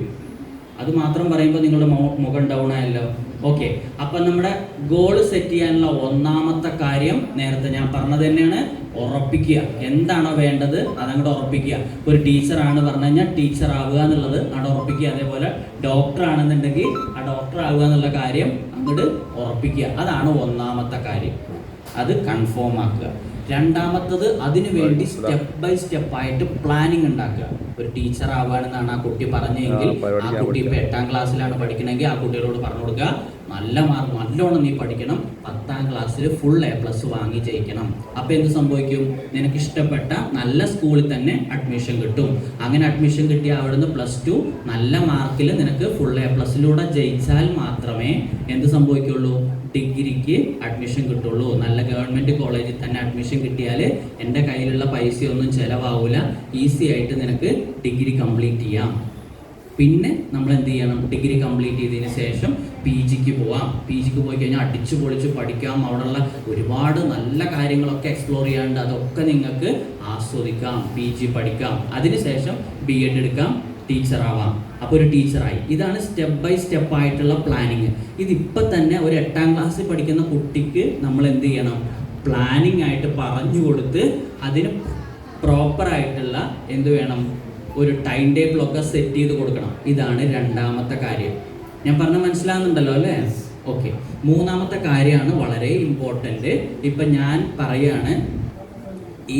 അത് മാത്രം പറയുമ്പോൾ നിങ്ങളുടെ മുഖം ഡൗൺ ആയല്ലോ. ഓക്കെ, അപ്പം നമ്മുടെ ഗോൾ സെറ്റ് ചെയ്യാനുള്ള ഒന്നാമത്തെ കാര്യം നേരത്തെ ഞാൻ പറഞ്ഞത് തന്നെയാണ്, ഉറപ്പിക്കുക. എന്താണോ വേണ്ടത് അതങ്ങോട്ട് ഉറപ്പിക്കുക. ഒരു ടീച്ചറാണ് പറഞ്ഞു കഴിഞ്ഞാൽ ടീച്ചർ ആവുക എന്നുള്ളത് അവിടെ ഉറപ്പിക്കുക. അതേപോലെ ഡോക്ടർ ആണെന്നുണ്ടെങ്കിൽ ആ ഡോക്ടർ ആവുക എന്നുള്ള കാര്യം അങ്ങോട്ട് ഉറപ്പിക്കുക. അതാണ് ഒന്നാമത്തെ കാര്യം. അത് കൺഫേം ആക്കുക. രണ്ടാമത്തത്, അതിനു വേണ്ടി സ്റ്റെപ്പ് ബൈ സ്റ്റെപ്പ് ആയിട്ട് പ്ലാനിങ് ഉണ്ടാക്കുക. ഒരു ടീച്ചർ ആവുകയാണെന്നാണ് ആ കുട്ടി പറഞ്ഞെങ്കിൽ ആ കുട്ടി ഇപ്പോൾ 8ാം ക്ലാസ്സിലാണ് പഠിക്കണമെങ്കിൽ ആ കുട്ടികളോട് പറഞ്ഞു കൊടുക്കുക, നല്ല മാർക്ക്, നല്ലോണം നീ പഠിക്കണം, 10ാം ക്ലാസ്സിൽ ഫുൾ A+ വാങ്ങി ജയിക്കണം. അപ്പോൾ എന്ത് സംഭവിക്കും? നിനക്ക് ഇഷ്ടപ്പെട്ട നല്ല സ്കൂളിൽ തന്നെ അഡ്മിഷൻ കിട്ടും. അങ്ങനെ അഡ്മിഷൻ കിട്ടിയ അവിടുന്ന് +2 നല്ല മാർക്കിൽ നിനക്ക് ഫുൾ A+ലൂടെ ജയിച്ചാൽ മാത്രമേ എന്ത് സംഭവിക്കുള്ളൂ? ഡിഗ്രിക്ക് അഡ്മിഷൻ കിട്ടുള്ളൂ. നല്ല ഗവൺമെൻറ് കോളേജിൽ തന്നെ അഡ്മിഷൻ കിട്ടിയാൽ എൻ്റെ കയ്യിലുള്ള പൈസയൊന്നും ചിലവാകില്ല, ഈസി ആയിട്ട് നിനക്ക് ഡിഗ്രി കംപ്ലീറ്റ് ചെയ്യാം. പിന്നെ നമ്മൾ എന്ത് ചെയ്യണം? ഡിഗ്രി കംപ്ലീറ്റ് ചെയ്തതിന് ശേഷം PGക്ക് പോവാം. PGക്ക് പോയി കഴിഞ്ഞാൽ അടിച്ചു പൊളിച്ച് പഠിക്കാം. അവിടെയുള്ള ഒരുപാട് നല്ല കാര്യങ്ങളൊക്കെ എക്സ്പ്ലോർ ചെയ്യാണ്ട് അതൊക്കെ നിങ്ങൾക്ക് ആസ്വദിക്കാം. PG പഠിക്കാം. അതിനുശേഷം B.Ed എടുക്കാം, ടീച്ചർ ആവാം. അപ്പോൾ ഒരു ടീച്ചറായി. ഇതാണ് സ്റ്റെപ്പ് ബൈ സ്റ്റെപ്പ് ആയിട്ടുള്ള പ്ലാനിങ്. ഇതിപ്പോൾ തന്നെ ഒരു 8ാം ക്ലാസ്സിൽ പഠിക്കുന്ന കുട്ടിക്ക് നമ്മൾ എന്ത് ചെയ്യണം? പ്ലാനിങ് ആയിട്ട് പറഞ്ഞു കൊടുത്ത് അതിന് പ്രോപ്പറായിട്ടുള്ള എന്ത് വേണം? ഒരു ടൈം ടേബിളൊക്കെ സെറ്റ് ചെയ്ത് കൊടുക്കണം. ഇതാണ് രണ്ടാമത്തെ കാര്യം. ഞാൻ പറഞ്ഞ മനസ്സിലാകുന്നുണ്ടല്ലോ അല്ലേ? ഓക്കെ. മൂന്നാമത്തെ കാര്യമാണ് വളരെ ഇമ്പോർട്ടൻ്റ്. ഇപ്പം ഞാൻ പറയാണ്,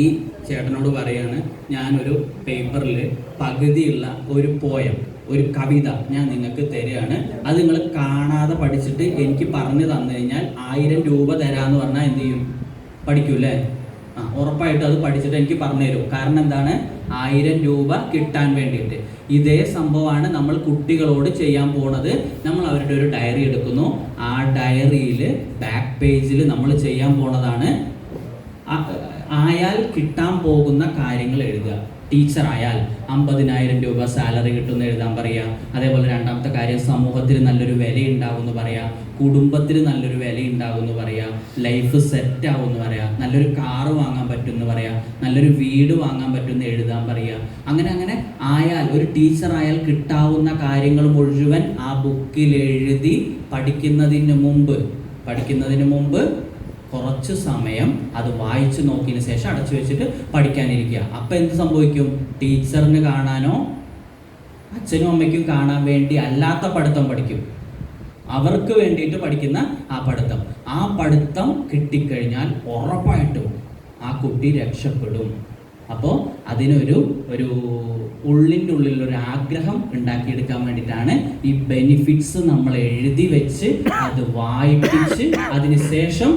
ഈ ചേട്ടനോട് പറയാണ്, ഞാനൊരു പേപ്പറിൽ പകുതിയുള്ള ഒരു പോയം, ഒരു കവിത ഞാൻ നിങ്ങൾക്ക് തരികയാണ്. അത് നിങ്ങൾ കാണാതെ പഠിച്ചിട്ട് എനിക്ക് പറഞ്ഞു തന്നു കഴിഞ്ഞാൽ 1000 രൂപ തരാമെന്ന് പറഞ്ഞാൽ എന്ത് ചെയ്യും? പഠിക്കൂല്ലേ? ഉറപ്പായിട്ടും അത് പഠിച്ചിട്ട് എനിക്ക് പറഞ്ഞു തരും. കാരണം എന്താണ്? 1000 രൂപ കിട്ടാൻ വേണ്ടിയിട്ട്. ഇതേ സംഭവമാണ് നമ്മൾ കുട്ടികളോട് ചെയ്യാൻ പോണത്. നമ്മൾ അവരുടെ ഒരു ഡയറി എടുക്കുന്നു. ആ ഡയറിയിൽ ബാക്ക് പേജിൽ നമ്മൾ ചെയ്യാൻ പോണതാണ് ആയാൽ കിട്ടാൻ പോകുന്ന കാര്യങ്ങൾ എഴുതുക. ടീച്ചർ ആയാൽ 50,000 രൂപ സാലറി കിട്ടുമെന്ന് എഴുതാൻ പറയുക. അതേപോലെ രണ്ടാമത്തെ കാര്യം, സമൂഹത്തിൽ നല്ലൊരു വില ഉണ്ടാവും എന്ന് പറയാം, കുടുംബത്തിൽ നല്ലൊരു വില ഉണ്ടാവും എന്ന് പറയാം, ലൈഫ് സെറ്റ് ആവും എന്ന് പറയാം, നല്ലൊരു കാറ് വാങ്ങാൻ പറ്റും എന്ന് പറയാം, നല്ലൊരു വീട് വാങ്ങാൻ പറ്റുമെന്ന് എഴുതാൻ പറയുക. അങ്ങനെ അങ്ങനെ ആയാൽ, ഒരു ടീച്ചർ ആയാൽ കിട്ടാവുന്ന കാര്യങ്ങൾ മുഴുവൻ ആ ബുക്കിൽ എഴുതി പഠിക്കുന്നതിന് മുമ്പ് കുറച്ച് സമയം അത് വായിച്ചു നോക്കിയതിന് ശേഷം അടച്ചു വെച്ചിട്ട് പഠിക്കാനിരിക്കുക. അപ്പം എന്ത് സംഭവിക്കും? ടീച്ചറിന് കാണാനോ അച്ഛനും അമ്മയ്ക്കും കാണാൻ വേണ്ടി അല്ലാത്ത പഠിത്തം പഠിക്കും. അവർക്ക് വേണ്ടിയിട്ട് പഠിക്കുന്ന ആ പഠിത്തം കിട്ടിക്കഴിഞ്ഞാൽ ഉറപ്പായിട്ടും ആ കുട്ടി രക്ഷപ്പെടും. അപ്പോൾ അതിനൊരു ഉള്ളിൻ്റെ ഉള്ളിലൊരു ആഗ്രഹം ഉണ്ടാക്കിയെടുക്കാൻ വേണ്ടിയിട്ടാണ് ഈ ബെനിഫിറ്റ്സ് നമ്മൾ എഴുതി വെച്ച് അത് വായിപ്പിച്ച് അതിനുശേഷം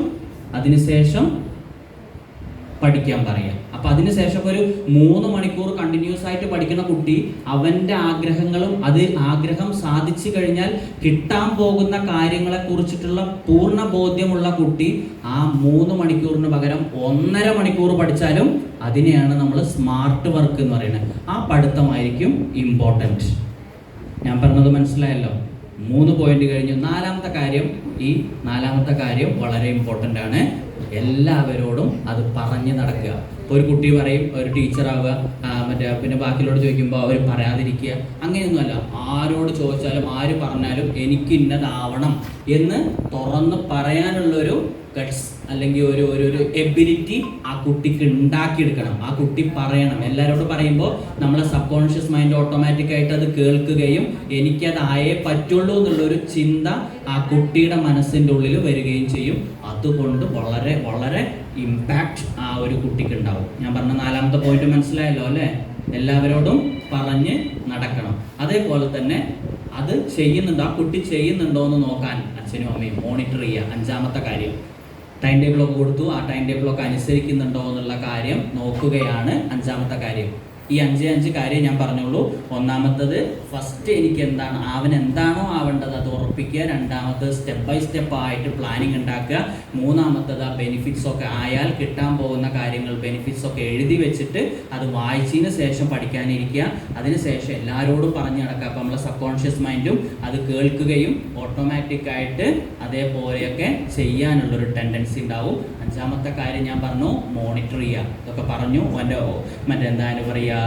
പഠിക്കാൻ പറയാം. അപ്പം അതിനുശേഷം ഒരു 3 മണിക്കൂർ കണ്ടിന്യൂസ് ആയിട്ട് പഠിക്കുന്ന കുട്ടി അവൻ്റെ ആഗ്രഹങ്ങളും ആഗ്രഹം സാധിച്ചു കഴിഞ്ഞാൽ കിട്ടാൻ പോകുന്ന കാര്യങ്ങളെ കുറിച്ചിട്ടുള്ള പൂർണ്ണ ബോധ്യമുള്ള കുട്ടി ആ 3 മണിക്കൂറിന് പകരം 1.5 മണിക്കൂർ പഠിച്ചാലും അതിനെയാണ് നമ്മൾ സ്മാർട്ട് വർക്ക് എന്ന് പറയുന്നത്. ആ പഠിത്തമായിരിക്കും ഇമ്പോർട്ടൻറ്റ്. ഞാൻ പറഞ്ഞത് മനസ്സിലായല്ലോ? 3 പോയിന്റ് കഴിഞ്ഞു. നാലാമത്തെ കാര്യം വളരെ ഇമ്പോർട്ടൻ്റ് ആണ്. എല്ലാവരോടും അത് പറഞ്ഞ് നടക്കുക. ഇപ്പോൾ ഒരു കുട്ടി പറയും ഒരു ടീച്ചറാവുക, പിന്നെ ബാക്കിയോട് ചോദിക്കുമ്പോൾ അവർ പറയാതിരിക്കുക, അങ്ങനെയൊന്നുമല്ല. ആരോട് ചോദിച്ചാലും ആര് പറഞ്ഞാലും എനിക്ക് ഇന്നതാവണം എന്ന് തുറന്ന് പറയാനുള്ളൊരു ഗട്സ് അല്ലെങ്കിൽ ഒരു എബിലിറ്റി ആ കുട്ടിക്ക് ഉണ്ടാക്കിയെടുക്കണം. ആ കുട്ടി പറയണം. എല്ലാവരോടും പറയുമ്പോൾ നമ്മളെ സബ് കോൺഷ്യസ് മൈൻഡ് ഓട്ടോമാറ്റിക്കായിട്ട് അത് കേൾക്കുകയും എനിക്കതായേ പറ്റുള്ളൂ എന്നുള്ളൊരു ചിന്ത ആ കുട്ടിയുടെ മനസ്സിൻ്റെ ഉള്ളിൽ വരികയും ചെയ്യും. അതുകൊണ്ട് വളരെ വളരെ ഇമ്പാക്റ്റ് ആ ഒരു കുട്ടിക്ക് ഉണ്ടാവും. ഞാൻ പറഞ്ഞ 4ാമത്തെ പോയിന്റ് മനസ്സിലായല്ലോ അല്ലേ? എല്ലാവരോടും പറഞ്ഞ് നടക്കണം. അതേപോലെ തന്നെ അത് ചെയ്യുന്നുണ്ടോ, ആ കുട്ടി ചെയ്യുന്നുണ്ടോ എന്ന് നോക്കാൻ അച്ഛനും അമ്മയും മോണിറ്റർ ചെയ്യുക. 5ാമത്തെ കാര്യം, ടൈം ടേബിളൊക്കെ കൊടുത്തു, ആ ടൈം ടേബിളൊക്കെ അനുസരിക്കുന്നുണ്ടോ എന്നുള്ള കാര്യം നോക്കുകയാണ് 5ാമത്തെ കാര്യം. ഈ 5 കാര്യം ഞാൻ പറഞ്ഞോളൂ. 1ാമത്തത് ഫസ്റ്റ് എനിക്ക് അവൻ എന്താണോ ആവേണ്ടത് അത് ഉറപ്പിക്കുക. 2ാമത്തത് സ്റ്റെപ്പ് ബൈ സ്റ്റെപ്പ് ആയിട്ട് പ്ലാനിങ് ഉണ്ടാക്കുക. 3ാമത്തത് ആ ബെനിഫിറ്റ്സ് ഒക്കെ ആയാൽ കിട്ടാൻ പോകുന്ന കാര്യങ്ങൾ ബെനിഫിറ്റ്സ് ഒക്കെ എഴുതി വെച്ചിട്ട് അത് വായിച്ചതിന് ശേഷം പഠിക്കാനിരിക്കുക. അതിനുശേഷം എല്ലാവരോടും പറഞ്ഞു നടക്കുക. അപ്പോൾ നമ്മളെ സബ് കോൺഷ്യസ് മൈൻഡും അത് കേൾക്കുകയും ഓട്ടോമാറ്റിക്കായിട്ട് അതേപോലെയൊക്കെ ചെയ്യാനുള്ളൊരു ടെൻഡൻസി ഉണ്ടാവും. 5ാമത്തെ കാര്യം ഞാൻ പറഞ്ഞു, മോണിറ്റർ ചെയ്യുക. ഇതൊക്കെ പറഞ്ഞു. എന്താണ് പറയുക,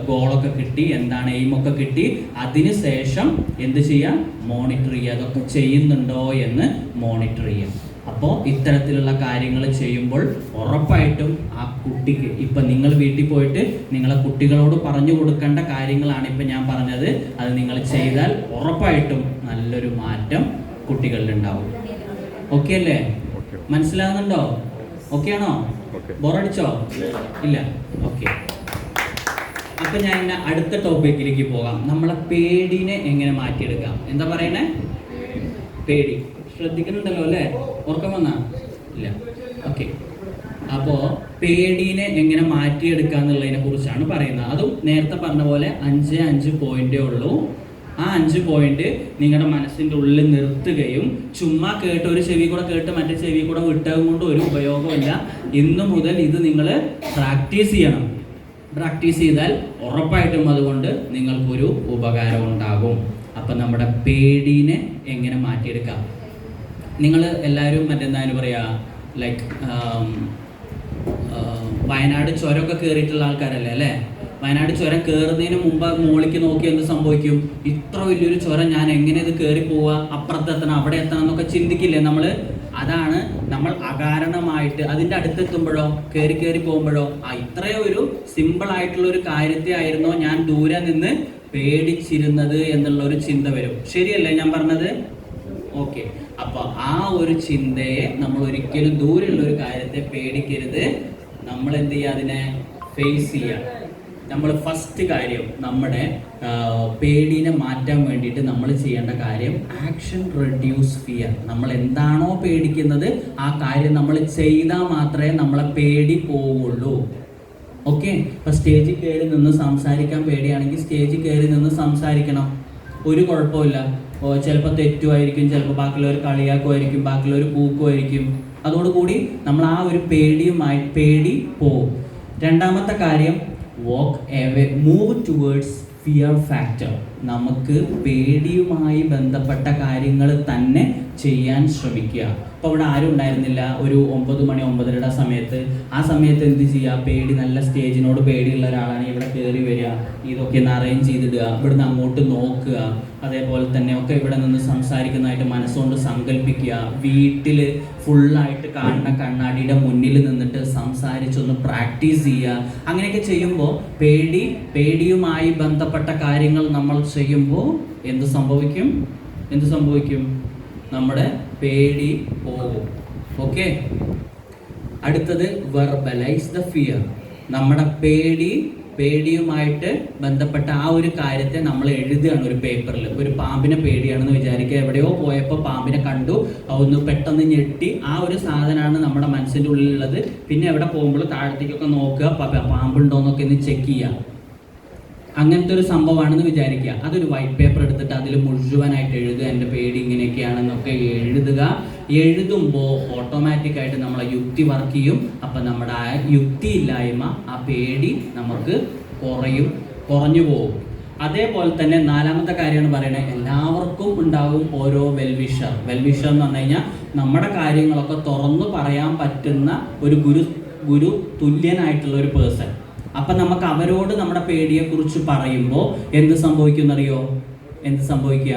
ഗോളൊക്കെ കിട്ടി, എന്താണ് എയിമൊക്കെ കിട്ടി, അതിന് ശേഷം എന്ത് ചെയ്യാം, മോണിറ്റർ ചെയ്യുക. അതൊക്കെ ചെയ്യുന്നുണ്ടോ എന്ന് മോണിറ്റർ ചെയ്യാം. അപ്പോൾ ഇത്തരത്തിലുള്ള കാര്യങ്ങൾ ചെയ്യുമ്പോൾ ഉറപ്പായിട്ടും ആ കുട്ടിക്ക്, ഇപ്പം നിങ്ങൾ വീട്ടിൽ പോയിട്ട് നിങ്ങളെ കുട്ടികളോട് പറഞ്ഞു കൊടുക്കേണ്ട കാര്യങ്ങളാണ് ഇപ്പം ഞാൻ പറഞ്ഞത്. അത് നിങ്ങൾ ചെയ്താൽ ഉറപ്പായിട്ടും നല്ലൊരു മാറ്റം കുട്ടികളിലുണ്ടാവും. ഓക്കെ അല്ലേ? മനസ്സിലാകുന്നുണ്ടോ? ഓക്കെ ആണോ? ബോറടിച്ചോ? ഇല്ല? ഓക്കെ. അപ്പം ഞാൻ ഇങ്ങനെ അടുത്ത ടോപ്പിക്കിലേക്ക് പോകാം. നമ്മളെ പേടിനെ എങ്ങനെ മാറ്റിയെടുക്കാം. എന്താ പറയണേ? പേടി. ശ്രദ്ധിക്കുന്നുണ്ടല്ലോ അല്ലേ? ഉറക്കം വന്നാ? ഇല്ല? ഓക്കെ. അപ്പോൾ പേടിനെ എങ്ങനെ മാറ്റിയെടുക്കുക എന്നുള്ളതിനെ കുറിച്ചാണ് പറയുന്നത്. അതും നേരത്തെ പറഞ്ഞ പോലെ 5 പോയിന്റേ ഉള്ളൂ. ആ 5 പോയിന്റ് നിങ്ങളുടെ മനസ്സിൻ്റെ ഉള്ളിൽ നിർത്തുകയും ചുമ്മാ കേട്ട് ഒരു ചെവി കൂടെ കേട്ട് മറ്റേ ചെവി കൂടെ വിട്ടതും കൊണ്ട് ഒരു ഉപയോഗമില്ല. ഇന്നു മുതൽ ഇത് നിങ്ങൾ പ്രാക്ടീസ് ചെയ്യണം. പ്രാക്ടീസ് ചെയ്താൽ ഉറപ്പായിട്ടും അതുകൊണ്ട് നിങ്ങൾക്കൊരു ഉപകാരം ഉണ്ടാകും. അപ്പം നമ്മുടെ പേടിനെ എങ്ങനെ മാറ്റിയെടുക്കാം? നിങ്ങൾ എല്ലാവരും മറ്റെന്തായാലും പറയുക, ലൈക്ക് വയനാട് ചുരമൊക്കെ കയറിയിട്ടുള്ള ആൾക്കാരല്ലേ അല്ലേ? വയനാട് ചുരം കയറുന്നതിന് മുമ്പ് മുകളിലേക്ക് നോക്കി എന്ത് സംഭവിക്കും? ഇത്ര വലിയൊരു ചുരം, ഞാൻ എങ്ങനെ ഇത് കയറി പോവുക, അപ്പുറത്തെത്തണം, അവിടെ എത്തണം എന്നൊക്കെ ചിന്തിക്കില്ലേ നമ്മൾ? അതാണ് നമ്മൾ അകാരണമായിട്ട് അതിൻ്റെ അടുത്തെത്തുമ്പോഴോ കയറി പോകുമ്പോഴോ ഇത്രയോ ഒരു സിമ്പിൾ ആയിട്ടുള്ള ഒരു കാര്യത്തെ ആയിരുന്നോ ഞാൻ ദൂരെ നിന്ന് പേടിച്ചിരുന്നത് എന്നുള്ള ഒരു ചിന്ത വരും. ശരിയല്ലേ ഞാൻ പറഞ്ഞത്? ഓക്കെ. അപ്പോൾ ആ ഒരു ചിന്തയെ നമ്മൾ ഒരിക്കലും ദൂരെയുള്ള ഒരു കാര്യത്തെ പേടിക്കരുത്. നമ്മൾ എന്ത് ചെയ്യുക? അതിനെ ഫേസ് ചെയ്യുക. നമ്മൾ ഫസ്റ്റ് കാര്യം, നമ്മുടെ പേടിനെ മാറ്റാൻ വേണ്ടിയിട്ട് നമ്മൾ ചെയ്യേണ്ട കാര്യം ആക്ഷൻ റെഡ്യൂസ് ഫിയർ. നമ്മൾ എന്താണോ പേടിക്കുന്നത് ആ കാര്യം നമ്മൾ ചെയ്താൽ മാത്രമേ നമ്മളെ പേടി പോവുള്ളൂ. ഓക്കെ. ഇപ്പം സ്റ്റേജിൽ കയറി നിന്ന് സംസാരിക്കാൻ പേടിയാണെങ്കിൽ സ്റ്റേജിൽ കയറി നിന്ന് സംസാരിക്കണം, ഒരു കുഴപ്പമില്ല. ചിലപ്പോൾ തെറ്റുമായിരിക്കും, ചിലപ്പോൾ ബാക്കിയുള്ളവർ കളിയാക്കുമായിരിക്കും, ബാക്കിയുള്ളവർ പൂക്കുമായിരിക്കും. അതോടുകൂടി നമ്മൾ ആ ഒരു പേടി പോവും. 2ാമത്തെ കാര്യം, walk away, move towards fear factor. നമുക്ക് പേടിയുമായി ബന്ധപ്പെട്ട കാര്യങ്ങൾ തന്നെ ചെയ്യാൻ ശ്രമിക്കുക. അപ്പോൾ ഇവിടെ ആരും ഉണ്ടായിരുന്നില്ല ഒരു 9 മണി 9:30 സമയത്ത്. ആ സമയത്ത് എന്ത് ചെയ്യുക? പേടി, നല്ല സ്റ്റേജിനോട് പേടിയുള്ള ഒരാളാണ് ഇവിടെ കയറി വരിക, ഇതൊക്കെ ഒന്ന് അറേഞ്ച് ചെയ്തിടുക, ഇവിടുന്ന് അങ്ങോട്ട് നോക്കുക. അതേപോലെ തന്നെ ഒക്കെ ഇവിടെ നിന്ന് സംസാരിക്കുന്നതായിട്ട് മനസ്സുകൊണ്ട് സങ്കല്പിക്കുക. വീട്ടിൽ ഫുള്ളായിട്ട് കാണുന്ന കണ്ണാടിയുടെ മുന്നിൽ നിന്നിട്ട് സംസാരിച്ചൊന്ന് പ്രാക്ടീസ് ചെയ്യുക. അങ്ങനെയൊക്കെ ചെയ്യുമ്പോൾ പേടിയുമായി ബന്ധപ്പെട്ട കാര്യങ്ങൾ നമ്മൾ ചെയ്യുമ്പോൾ എന്ത് സംഭവിക്കും? നമ്മുടെ പേടി പോകും. ഓക്കെ. അടുത്തത് വെർബലൈസ് ദ ഫിയർ. നമ്മുടെ പേടിയുമായിട്ട് ബന്ധപ്പെട്ട ആ ഒരു കാര്യത്തെ നമ്മൾ എഴുതുകയാണ് ഒരു പേപ്പറിൽ. ഒരു പാമ്പിനെ പേടിയാണെന്ന് വിചാരിക്കുക, എവിടെയോ പോയപ്പോൾ പാമ്പിനെ കണ്ടു, ഒന്ന് പെട്ടെന്ന് ഞെട്ടി. ആ ഒരു സാധനമാണ് നമ്മുടെ മനസ്സിൻ്റെ ഉള്ളിലുള്ളത്. പിന്നെ എവിടെ പോകുമ്പോൾ താഴത്തേക്കൊക്കെ നോക്കുക, പാമ്പുണ്ടോയെന്നൊക്കെ ഒന്ന് ചെക്ക് ചെയ്യുക. അങ്ങനത്തെ ഒരു സംഭവമാണെന്ന് വിചാരിക്കുക. അതൊരു വൈറ്റ് പേപ്പർ എടുത്തിട്ട് അതിൽ മുഴുവനായിട്ട് എഴുതുക. എൻ്റെ പേടി ഇങ്ങനെയൊക്കെയാണെന്നൊക്കെ എഴുതുക. എഴുതുമ്പോൾ ഓട്ടോമാറ്റിക്കായിട്ട് നമ്മളെ യുക്തി വർക്ക് ചെയ്യും. അപ്പം നമ്മുടെ ആ യുക്തിയില്ലായ്മ, ആ പേടി നമുക്ക് കുറഞ്ഞു പോകും. അതേപോലെ തന്നെ നാലാമത്തെ കാര്യമാണ് പറയുന്നത്, എല്ലാവർക്കും ഉണ്ടാകും ഓരോ വെൽവിഷർ. വെൽവിഷർ എന്ന് പറഞ്ഞു കഴിഞ്ഞാൽ നമ്മുടെ കാര്യങ്ങളൊക്കെ തുറന്നു പറയാൻ പറ്റുന്ന ഒരു ഗുരു തുല്യനായിട്ടുള്ള ഒരു പേഴ്സൺ. അപ്പം നമുക്ക് അവരോട് നമ്മുടെ പേടിയെക്കുറിച്ച് പറയുമ്പോൾ എന്ത് സംഭവിക്കുന്നറിയോ? എന്ത് സംഭവിക്കുക?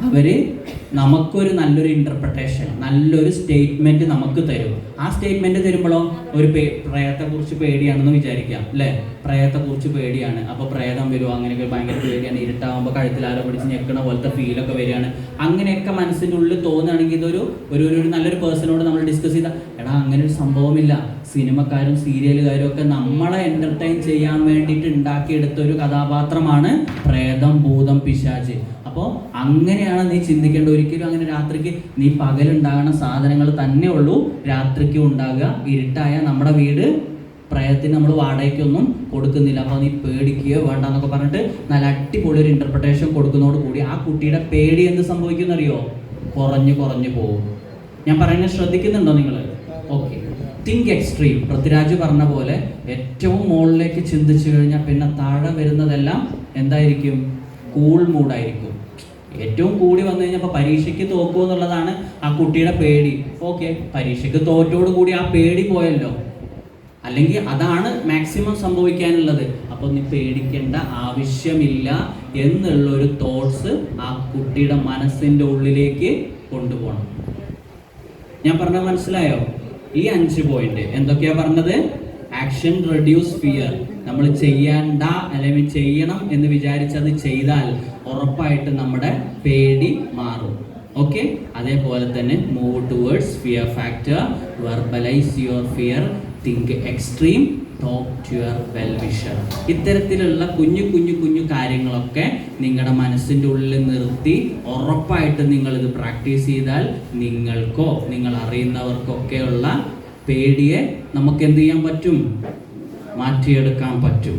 അവര് നമുക്കൊരു നല്ലൊരു ഇന്റർപ്രിട്ടേഷൻ, നല്ലൊരു സ്റ്റേറ്റ്മെന്റ് നമുക്ക് തരും. ആ സ്റ്റേറ്റ്മെന്റ് തരുമ്പോഴോ ഒരു പ്രേതത്തെക്കുറിച്ച് പേടിയാണെന്ന് വിചാരിക്കാം അല്ലേ? പ്രേതത്തെക്കുറിച്ച് പേടിയാണ്, അപ്പോൾ പ്രേതം വരുമോ, അങ്ങനെയൊക്കെ ഭയങ്കര പേടിയാണ്, ഇരുട്ടാകുമ്പോൾ കഴുത്തിലാരോ പിടിച്ച് ഞെക്കണ പോലത്തെ ഫീലൊക്കെ വരികയാണ്, അങ്ങനെയൊക്കെ മനസ്സിൻ്റെ ഉള്ളിൽ തോന്നുകയാണെങ്കിൽ ഇതൊരു ഒരു നല്ലൊരു പേഴ്സണോട് നമ്മൾ ഡിസ്കസ് ചെയ്താൽ, എടാ അങ്ങനെ ഒരു സംഭവമില്ല, സിനിമക്കാരും സീരിയലുകാരും ഒക്കെ നമ്മളെ എൻ്റർടൈൻ ചെയ്യാൻ വേണ്ടിയിട്ട് ഉണ്ടാക്കിയെടുത്ത ഒരു കഥാപാത്രമാണ് പ്രേതം, ഭൂതം, പിശാച്. അപ്പോൾ അങ്ങനെയാണ് നീ ചിന്തിക്കേണ്ട. ഒരിക്കലും അങ്ങനെ രാത്രിക്ക് നീ പകലുണ്ടാകുന്ന സാധനങ്ങൾ തന്നെ ഉള്ളൂ രാത്രിക്ക് ഉണ്ടാകുക. ഇരുട്ടായ നമ്മുടെ വീട് പ്രേതത്തിന് നമ്മൾ വാടകയ്ക്കൊന്നും കൊടുക്കുന്നില്ല, അപ്പോൾ നീ പേടിക്കുകയോ വേണ്ട എന്നൊക്കെ പറഞ്ഞിട്ട് നല്ല അടിപൊളി ഒരു ഇൻ്റർപ്രിട്ടേഷൻ കൊടുക്കുന്നതോട് കൂടി ആ കുട്ടിയുടെ പേടി എന്ത് സംഭവിക്കുന്നറിയോ? കുറഞ്ഞു പോകും. ഞാൻ പറയുന്നത് ശ്രദ്ധിക്കുന്നുണ്ടോ നിങ്ങൾ? ഓക്കെ. Think extreme. പൃഥ്വിരാജ് പറഞ്ഞ പോലെ ഏറ്റവും മുകളിലേക്ക് ചിന്തിച്ചു കഴിഞ്ഞാൽ പിന്നെ താഴെ വരുന്നതെല്ലാം എന്തായിരിക്കും? കൂൾ മൂഡായിരിക്കും. ഏറ്റവും കൂടി വന്നു കഴിഞ്ഞപ്പോൾ പരീക്ഷയ്ക്ക് തോക്കൂ എന്നുള്ളതാണ് ആ കുട്ടിയുടെ പേടി. ഓക്കെ, പരീക്ഷയ്ക്ക് തോറ്റോട് കൂടി ആ പേടി പോയല്ലോ, അല്ലെങ്കിൽ അതാണ് മാക്സിമം സംഭവിക്കാനുള്ളത്. അപ്പോൾ നീ പേടിക്കേണ്ട ആവശ്യമില്ല എന്നുള്ളൊരു തോട്ട്സ് ആ കുട്ടിയുടെ മനസ്സിൻ്റെ ഉള്ളിലേക്ക് കൊണ്ടുപോകണം. ഞാൻ പറഞ്ഞത് മനസ്സിലായോ? ഈ 5 പോയിന്റ് എന്തൊക്കെയാ പറഞ്ഞത്? Action reduce fear. നമ്മൾ ചെയ്യണ്ട അല്ലെങ്കിൽ ചെയ്യണം എന്ന് വിചാരിച്ചത് ചെയ്താൽ ഉറപ്പായിട്ട് നമ്മുടെ പേടി മാറും. ഓക്കെ. അതേപോലെ തന്നെ move towards fear factor, verbalise your fear, think extreme, talk to your well wisher. ഇത്തരത്തിലുള്ള കുഞ്ഞു കാര്യങ്ങളൊക്കെ നിങ്ങളുടെ മനസ്സിൻ്റെ ഉള്ളിൽ നിർത്തി ഉറപ്പായിട്ട് നിങ്ങളിത് പ്രാക്ടീസ് ചെയ്താൽ നിങ്ങൾക്കോ നിങ്ങൾ അറിയുന്നവർക്കൊക്കെയുള്ള പേടിയെ നമുക്ക് എന്ത് ചെയ്യാൻ പറ്റും? മാറ്റിയെടുക്കാൻ പറ്റും.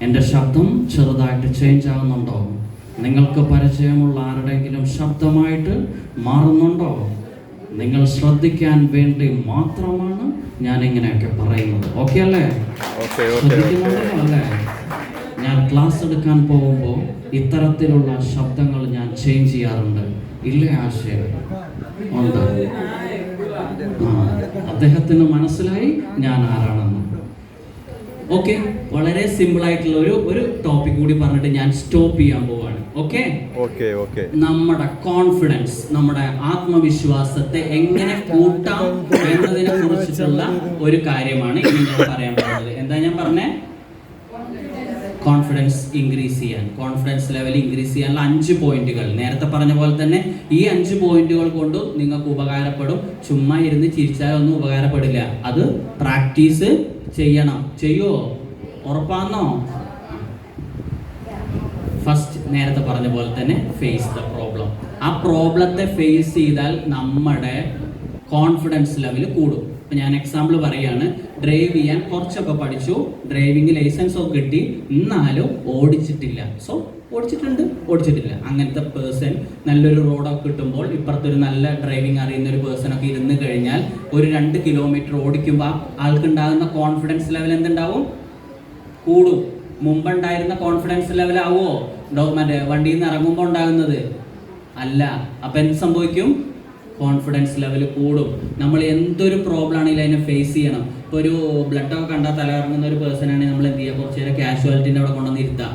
എൻ്റെ ശബ്ദം ചെറുതായിട്ട് ചേഞ്ച് ആവുന്നുണ്ടോ? നിങ്ങൾക്ക് പരിചയമുള്ള ആരുടെയെങ്കിലും ശബ്ദമായിട്ട് മാറുന്നുണ്ടോ? നിങ്ങൾ ശ്രദ്ധിക്കാൻ വേണ്ടി മാത്രമാണ് ഞാൻ ഇങ്ങനെയൊക്കെ പറയുന്നത്. ഓക്കെ അല്ലേ? ശ്രദ്ധിക്കുന്നുണ്ടോ അല്ലേ? ഞാൻ ക്ലാസ് എടുക്കാൻ പോകുമ്പോൾ ഇത്തരത്തിലുള്ള ശബ്ദങ്ങൾ ഞാൻ ചേഞ്ച് ചെയ്യാറുണ്ട്. ഇല്ലേ ആശയം? ഉണ്ട്. അദ്ദേഹത്തിന് മനസ്സിലായി ഞാൻ ആരാണെന്ന്. ഓക്കെ. വളരെ സിമ്പിൾ ആയിട്ടുള്ള ഒരു ടോപ്പിക് കൂടി പറഞ്ഞിട്ട് ഞാൻ സ്റ്റോപ്പ് ചെയ്യാൻ പോവാണ്. ഓക്കെ. നമ്മുടെ കോൺഫിഡൻസ്, നമ്മുടെ ആത്മവിശ്വാസത്തെ എങ്ങനെ കൂട്ടാം എന്നതിനെ കുറിച്ചിട്ടുള്ള ഒരു കാര്യമാണ് ഇനി ഞാൻ പറയാൻ പോകുന്നത്. എന്താ ഞാൻ പറഞ്ഞേ? കോൺഫിഡൻസ് ഇൻക്രീസ് ചെയ്യാൻ, കോൺഫിഡൻസ് ലെവൽ ഇൻക്രീസ് ചെയ്യാനുള്ള 5 പോയിന്റുകൾ. നേരത്തെ പറഞ്ഞ പോലെ തന്നെ ഈ 5 പോയിന്റുകൾ കൊണ്ടും നിങ്ങൾക്ക് ഉപകാരപ്പെടും. ചുമ്മാ ഇരുന്ന് ചിരിച്ചാലൊന്നും ഉപകാരപ്പെടില്ല. അത് പ്രാക്ടീസ് ചെയ്യണം. ചെയ്യുമോ? ഉറപ്പാണോ? ഫസ്റ്റ് നേരത്തെ പറഞ്ഞ പോലെ തന്നെ ഫേസ് ദ പ്രോബ്ലം. ആ പ്രോബ്ലത്തെ ഫേസ് ചെയ്താൽ നമ്മുടെ കോൺഫിഡൻസ് ലെവൽ കൂടും. ഇപ്പം ഞാൻ എക്സാമ്പിൾ പറയുകയാണ്. ഡ്രൈവ് ചെയ്യാൻ കുറച്ചൊക്കെ പഠിച്ചു, ഡ്രൈവിംഗ് ലൈസൻസ് ഒക്കെ കിട്ടി, എന്നാലും ഓടിച്ചിട്ടില്ല. ഓടിച്ചിട്ടില്ല. അങ്ങനത്തെ പേഴ്സൺ നല്ലൊരു റോഡൊക്കെ കിട്ടുമ്പോൾ ഇപ്പുറത്തൊരു നല്ല ഡ്രൈവിംഗ് അറിയുന്ന ഒരു പേഴ്സണൊക്കെ ഇരുന്ന് കഴിഞ്ഞാൽ ഒരു 2 കിലോമീറ്റർ ഓടിക്കുമ്പോൾ ആൾക്കുണ്ടാകുന്ന കോൺഫിഡൻസ് ലെവൽ എന്തുണ്ടാവും? കൂടും. മുമ്പുണ്ടായിരുന്ന കോൺഫിഡൻസ് ലെവൽ ആവുമോ? മറ്റേ വണ്ടിയിൽ നിന്ന് ഇറങ്ങുമ്പോൾ ഉണ്ടാകുന്നത് അല്ല. അപ്പം എന്ത് സംഭവിക്കും? കോൺഫിഡൻസ് ലെവൽ കൂടും. നമ്മൾ എന്തൊരു പ്രോബ്ലം ആണെങ്കിലും അതിനെ ഫേസ് ചെയ്യണം. ഇപ്പോൾ ഒരു ബ്ലഡൊക്കെ കണ്ടാൽ തലകറങ്ങുന്ന ഒരു പേഴ്സൺ ആണെങ്കിൽ നമ്മൾ എന്ത് ചെയ്യുക? കുറച്ച് നേരം കാഷ്വാലിറ്റിൻ്റെ അവിടെ കൊണ്ടുവന്ന് ഇരുത്താം.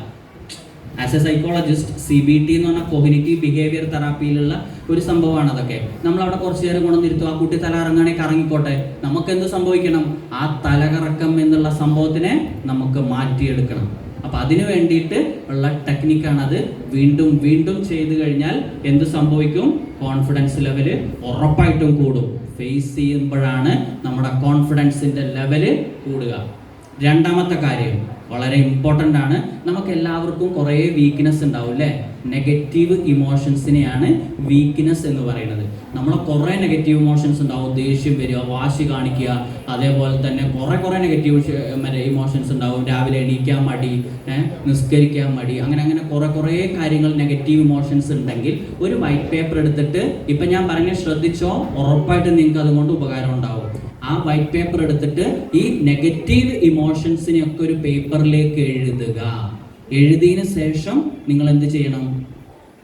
ആസ് എ സൈക്കോളജിസ്റ്റ്, CBT എന്ന് പറഞ്ഞാൽ കോഗ്നിറ്റീവ് ബിഹേവിയർ തെറാപ്പിയിലുള്ള ഒരു സംഭവമാണ് അതൊക്കെ. നമ്മളവിടെ കുറച്ച് നേരം കൊണ്ടുവന്ന് ഇരുത്തും. ആ കുട്ടി തല ഇറങ്ങുകയാണെങ്കിൽ കറങ്ങിക്കോട്ടെ. നമുക്കെന്ത് സംഭവിക്കണം? ആ തലകറക്കം എന്നുള്ള സംഭവത്തിനെ നമുക്ക് മാറ്റിയെടുക്കണം. അപ്പം അതിന് വേണ്ടിയിട്ട് ഉള്ള ടെക്നിക്കാണത്. വീണ്ടും ചെയ്തു കഴിഞ്ഞാൽ എന്ത് സംഭവിക്കും? കോൺഫിഡൻസ് ലെവല് ഉറപ്പായിട്ടും കൂടും. ഫേസ് ചെയ്യുമ്പോഴാണ് നമ്മുടെ കോൺഫിഡൻസിൻ്റെ ലെവല് കൂടുക. രണ്ടാമത്തെ കാര്യം വളരെ ഇമ്പോർട്ടൻ്റ് ആണ്. നമുക്ക് എല്ലാവർക്കും കുറേ വീക്ക്നെസ് ഉണ്ടാവും അല്ലേ? നെഗറ്റീവ് ഇമോഷൻസിനെയാണ് വീക്ക്നെസ് എന്ന് പറയുന്നത്. നമ്മൾ കുറേ നെഗറ്റീവ് ഇമോഷൻസ് ഉണ്ടാവും. ദേഷ്യം വരിക, വാശി കാണിക്കുക, അതേപോലെ തന്നെ കുറേ നെഗറ്റീവ് ഇമോഷൻസ് ഉണ്ടാവും. രാവിലെ എണീക്കാൻ മടി, നിസ്കരിക്കാൻ മടി, അങ്ങനെ കുറേ കാര്യങ്ങൾ നെഗറ്റീവ് ഇമോഷൻസ് ഉണ്ടെങ്കിൽ ഒരു വൈറ്റ് പേപ്പർ എടുത്തിട്ട്, ഇപ്പം ഞാൻ പറഞ്ഞ ശ്രദ്ധിച്ചോ, ഉറപ്പായിട്ടും നിങ്ങൾക്ക് അതുകൊണ്ട് ഉപകാരം ഉണ്ടാവും. ആ വൈറ്റ് പേപ്പർ എടുത്തിട്ട് ഈ നെഗറ്റീവ് ഇമോഷൻസിനെയൊക്കെ ഒരു പേപ്പറിലേക്ക് എഴുതുക. എഴുതിയതിന് ശേഷം നിങ്ങൾ എന്ത് ചെയ്യണം?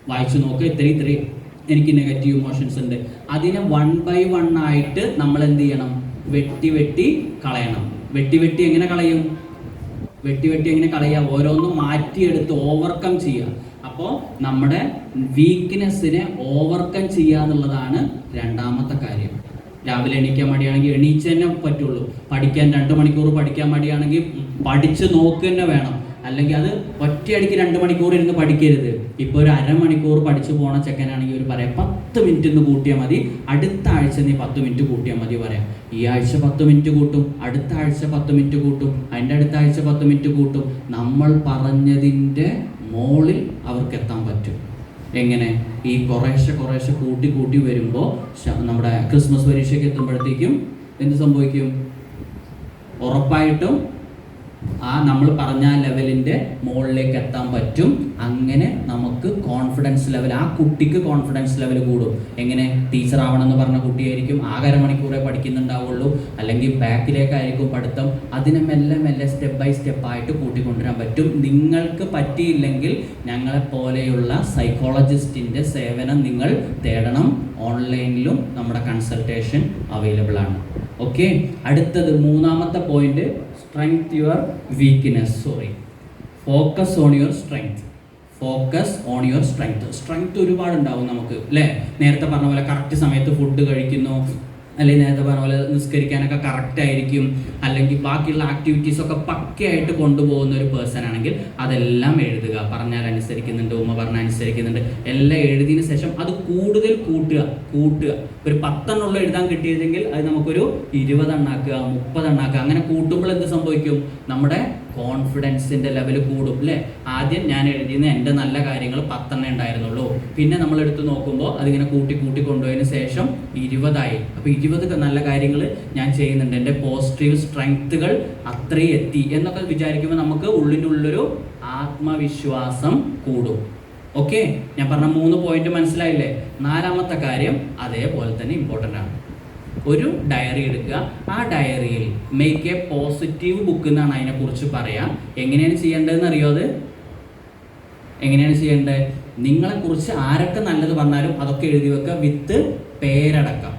വായിച്ചു നോക്കുക, ഇത്രയും എനിക്ക് നെഗറ്റീവ് ഇമോഷൻസ് ഉണ്ട്. അതിനെ 1 by 1 ആയിട്ട് നമ്മൾ എന്ത് ചെയ്യണം? വെട്ടി കളയണം. വെട്ടി എങ്ങനെ കളയും? എങ്ങനെ കളയുക? ഓരോന്നും മാറ്റിയെടുത്ത് ഓവർകം ചെയ്യുക. അപ്പോൾ നമ്മുടെ വീക്ക്നെസ്സിനെ ഓവർകം ചെയ്യുക എന്നുള്ളതാണ് രണ്ടാമത്തെ കാര്യം. രാവിലെ എണീക്കാൻ മടിയാണെങ്കിൽ എണീച്ച് തന്നെ പറ്റുള്ളൂ. പഠിക്കാൻ 2 മണിക്കൂർ പഠിക്കാൻ മടിയാണെങ്കിൽ പഠിച്ച് നോക്കുക തന്നെ വേണം. അല്ലെങ്കിൽ അത് ഒറ്റയടിക്ക് 2 മണിക്കൂർ ഇരുന്ന് പഠിക്കരുത്. ഇപ്പോൾ ഒരു അരമണിക്കൂർ പഠിച്ചു പോണ ചെക്കനാണെങ്കിൽ ഒരു പറയാം 10 മിനിറ്റ് ഇന്ന് കൂട്ടിയാൽ മതി, അടുത്ത ആഴ്ച നീ 10 മിനിറ്റ് കൂട്ടിയാൽ മതി പറയാം. ഈ ആഴ്ച 10 മിനിറ്റ് കൂട്ടും, അടുത്ത ആഴ്ച 10 മിനിറ്റ് കൂട്ടും, അതിൻ്റെ അടുത്ത ആഴ്ച 10 മിനിറ്റ് കൂട്ടും. നമ്മൾ പറഞ്ഞതിൻ്റെ മോളിൽ അവർക്ക് എത്താൻ പറ്റും. എങ്ങനെ? ഈ കുറേശ്ശെ കൂട്ടി വരുമ്പോൾ നമ്മുടെ ക്രിസ്മസ് പരീക്ഷയ്ക്ക് എത്തുമ്പോഴത്തേക്കും എന്ത് സംഭവിക്കും? ഉറപ്പായിട്ടും നമ്മൾ പറഞ്ഞ ലെവലിൻ്റെ മുകളിലേക്ക് എത്താൻ പറ്റും. അങ്ങനെ നമുക്ക് കോൺഫിഡൻസ് ലെവൽ, ആ കുട്ടിക്ക് കോൺഫിഡൻസ് ലെവൽ കൂടും. എങ്ങനെ? ടീച്ചർ ആവണമെന്ന് പറഞ്ഞ കുട്ടിയായിരിക്കും ആകെ അരമണിക്കൂറേ പഠിക്കുന്നുണ്ടാവുള്ളൂ, അല്ലെങ്കിൽ ബാക്കിലേക്കായിരിക്കും പഠിത്തം. അതിനെ മെല്ലെ സ്റ്റെപ്പ് ബൈ സ്റ്റെപ്പായിട്ട് കൂട്ടിക്കൊണ്ടുവരാൻ പറ്റും. നിങ്ങൾക്ക് പറ്റിയില്ലെങ്കിൽ ഞങ്ങളെപ്പോലെയുള്ള സൈക്കോളജിസ്റ്റിൻ്റെ സേവനം നിങ്ങൾ തേടണം. ഓൺലൈനിലും നമ്മുടെ കൺസൾട്ടേഷൻ അവൈലബിൾ ആണ്. ഓക്കെ, അടുത്തത് 3-ാമത്തെ point, strength your weakness. Focus on your strength. Strength ഒരുപാടുണ്ടാവും നമുക്ക്, അല്ലേ? നേരത്തെ പറഞ്ഞ പോലെ കറക്റ്റ് സമയത്ത് ഫുഡ് കഴിക്കുന്നു, അല്ലെങ്കിൽ നേരത്തെ പറഞ്ഞ പോലെ നിസ്കരിക്കാനൊക്കെ കറക്റ്റ് ആയിരിക്കും, അല്ലെങ്കിൽ ബാക്കിയുള്ള ആക്ടിവിറ്റീസൊക്കെ പക്കയായിട്ട് കൊണ്ടുപോകുന്ന ഒരു പേഴ്സൺ ആണെങ്കിൽ അതെല്ലാം എഴുതുക. പറഞ്ഞാൽ അനുസരിക്കുന്നുണ്ട്, ഉമ്മ പറഞ്ഞാൽ അനുസരിക്കുന്നുണ്ട്, എല്ലാം എഴുതിയതിന് ശേഷം അത് കൂടുതൽ കൂട്ടുക. ഒരു 10 എഴുതാൻ കിട്ടിയതെങ്കിൽ അത് നമുക്കൊരു 20 എണ്ണാക്കുക, 30 എണ്ണാക്കുക. അങ്ങനെ കൂട്ടുമ്പോൾ എന്ത് സംഭവിക്കും? നമ്മുടെ കോൺഫിഡൻസിൻ്റെ ലെവൽ കൂടും, അല്ലേ? ആദ്യം ഞാൻ എഴുതിയിരുന്ന എൻ്റെ നല്ല കാര്യങ്ങൾ 10 ഉണ്ടായിരുന്നുള്ളൂ. പിന്നെ നമ്മൾ എടുത്ത് നോക്കുമ്പോൾ അതിങ്ങനെ കൂട്ടി കൊണ്ടുപോയതിന് ശേഷം 20 അപ്പോൾ 20 നല്ല കാര്യങ്ങൾ ഞാൻ ചെയ്യുന്നുണ്ട്, എൻ്റെ പോസിറ്റീവ് സ്ട്രെങ്ത്തുകൾ അത്രയും എത്തി എന്നൊക്കെ വിചാരിക്കുമ്പോൾ നമുക്ക് ഉള്ളിനുള്ളൊരു ആത്മവിശ്വാസം കൂടും. ഓക്കെ, ഞാൻ പറഞ്ഞ 3 പോയിന്റ് മനസ്സിലായില്ലേ? 4-ാമത്തെ കാര്യം അതേപോലെ തന്നെ ഇമ്പോർട്ടൻ്റ് ആണ്. ഒരു ഡയറി എടുക്കുക. ആ ഡയറിയിൽ മേക്ക് എ പോസിറ്റീവ് ബുക്ക് എന്നാണ് അതിനെക്കുറിച്ച് പറയാം. എങ്ങനെയാണ് ചെയ്യേണ്ടതെന്ന് അറിയോ? എങ്ങനെയാണ് ചെയ്യേണ്ടത്? നിങ്ങളെക്കുറിച്ച് ആരൊക്കെ നല്ലത് പറഞ്ഞാലും അതൊക്കെ എഴുതി വെക്കുക, വിത്ത് പേരടക്കം.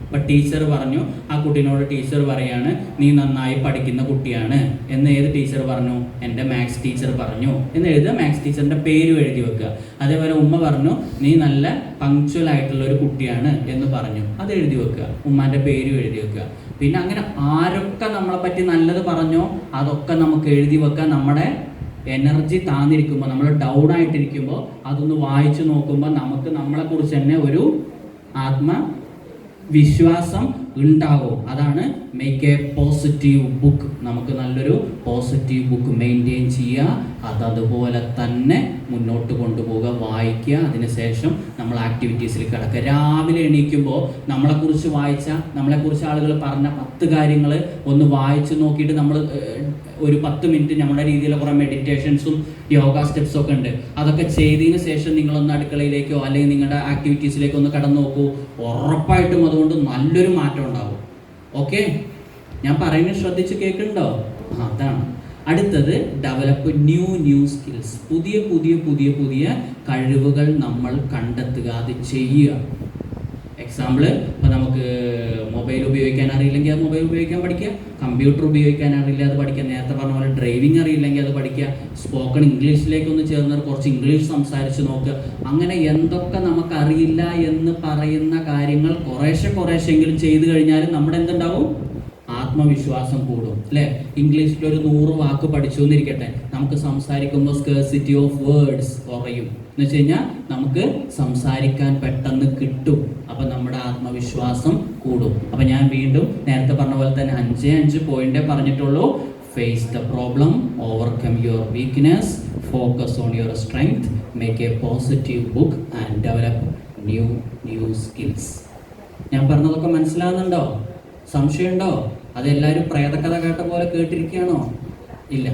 അപ്പം ടീച്ചർ പറഞ്ഞു, ആ കുട്ടീനോട് ടീച്ചർ പറയാണ് നീ നന്നായി പഠിക്കുന്ന കുട്ടിയാണ് എന്ന്. ഏത് ടീച്ചർ പറഞ്ഞു? എൻ്റെ മാത്സ് ടീച്ചർ പറഞ്ഞു എന്ന് എഴുതുക. മാത്സ് ടീച്ചറിൻ്റെ പേരും എഴുതി വെക്കുക. അതേപോലെ ഉമ്മ പറഞ്ഞു നീ നല്ല പങ്ക്ച്വൽ ആയിട്ടുള്ള ഒരു കുട്ടിയാണ് എന്ന് പറഞ്ഞു, അത് എഴുതി വെക്കുക. ഉമ്മാൻ്റെ പേരും എഴുതി വെക്കുക. പിന്നെ അങ്ങനെ ആരൊക്കെ നമ്മളെ പറ്റി നല്ലത് പറഞ്ഞോ അതൊക്കെ നമുക്ക് എഴുതി വെക്കുക. നമ്മുടെ എനർജി താന്നിരിക്കുമ്പോൾ, നമ്മൾ ഡൗൺ ആയിട്ടിരിക്കുമ്പോൾ അതൊന്ന് വായിച്ചു നോക്കുമ്പോൾ നമുക്ക് നമ്മളെക്കുറിച്ച് തന്നെ ഒരു വിശ്വാസം ഉണ്ടാവും. അതാണ് മേക്ക് എ പോസിറ്റീവ് ബുക്ക്. നമുക്ക് നല്ലൊരു പോസിറ്റീവ് ബുക്ക് മെയിൻറ്റെയിൻ ചെയ്യുക, അതുപോലെ തന്നെ മുന്നോട്ട് കൊണ്ടുപോവുക, വായിക്കുക. അതിനുശേഷം നമ്മൾ ആക്ടിവിറ്റീസിൽ കിടക്കുക. രാവിലെ എണീക്കുമ്പോൾ നമ്മളെക്കുറിച്ച് ആളുകൾ പറഞ്ഞ 10 കാര്യങ്ങൾ ഒന്ന് വായിച്ച് നോക്കിയിട്ട് നമ്മൾ ഒരു 10 മിനിറ്റ് നമ്മുടെ രീതിയിലുള്ള കുറേ മെഡിറ്റേഷൻസും യോഗ സ്റ്റെപ്സും ഒക്കെ ഉണ്ട്, അതൊക്കെ ചെയ്തതിന് ശേഷം നിങ്ങളൊന്ന് അടുക്കളയിലേക്കോ അല്ലെങ്കിൽ നിങ്ങളുടെ ആക്ടിവിറ്റീസിലേക്കോ ഒന്ന് കടന്നു നോക്കൂ. ഉറപ്പായിട്ടും അതുകൊണ്ട് നല്ലൊരു മാറ്റം ഉണ്ടാകും. ഓക്കെ, ഞാൻ പറയുന്നത് ശ്രദ്ധിച്ച് കേൾക്കുന്നുണ്ടോ? അതാണ് അടുത്തത്. Develop new skills. പുതിയ കഴിവുകൾ നമ്മൾ കണ്ടെത്തുക, അത് ചെയ്യുക. എക്സാമ്പിൾ, ഇപ്പോൾ നമുക്ക് മൊബൈൽ ഉപയോഗിക്കാൻ അറിയില്ലെങ്കിൽ അത് മൊബൈൽ ഉപയോഗിക്കാൻ പഠിക്കുക, കമ്പ്യൂട്ടർ ഉപയോഗിക്കാൻ അറിയില്ല അത് പഠിക്കുക, നേരത്തെ പറഞ്ഞ പോലെ ഡ്രൈവിംഗ് അറിയില്ലെങ്കിൽ അത് പഠിക്കുക, സ്പോക്കൺ ഇംഗ്ലീഷിലേക്കൊന്ന് ചേർന്ന് കുറച്ച് ഇംഗ്ലീഷ് സംസാരിച്ച് നോക്കുക. അങ്ങനെ എന്തൊക്കെ നമുക്കറിയില്ല എന്ന് പറയുന്ന കാര്യങ്ങൾ കുറേശ്ശെങ്കിലും ചെയ്തു കഴിഞ്ഞാൽ നമ്മുടെ എന്തുണ്ടാവും? ആത്മവിശ്വാസം കൂടും, അല്ലേ? ഇംഗ്ലീഷിൽ ഒരു 100 വാക്ക് പഠിച്ചു എന്നിരിക്കട്ടെ, നമുക്ക് സംസാരിക്കുമ്പോൾ സ്കേഴ്സിറ്റി ഓഫ് വേർഡ്സ് കുറയും. എന്ന് വെച്ച് കഴിഞ്ഞാൽ നമുക്ക് സംസാരിക്കാൻ പെട്ടെന്ന് കിട്ടും. അപ്പം നമ്മുടെ ആത്മവിശ്വാസം കൂടും. അപ്പം ഞാൻ വീണ്ടും നേരത്തെ പറഞ്ഞ പോലെ തന്നെ 5 പോയിന്റേ പറഞ്ഞിട്ടുള്ളൂ. Face the problem, overcome your weakness, focus on your strength, make a positive book and develop new skills. ഞാൻ പറഞ്ഞതൊക്കെ മനസ്സിലാകുന്നുണ്ടോ? സംശയമുണ്ടോ? അതെല്ലാവരും പ്രേതകഥ കേട്ട പോലെ കേട്ടിരിക്കുകയാണോ? ഇല്ല.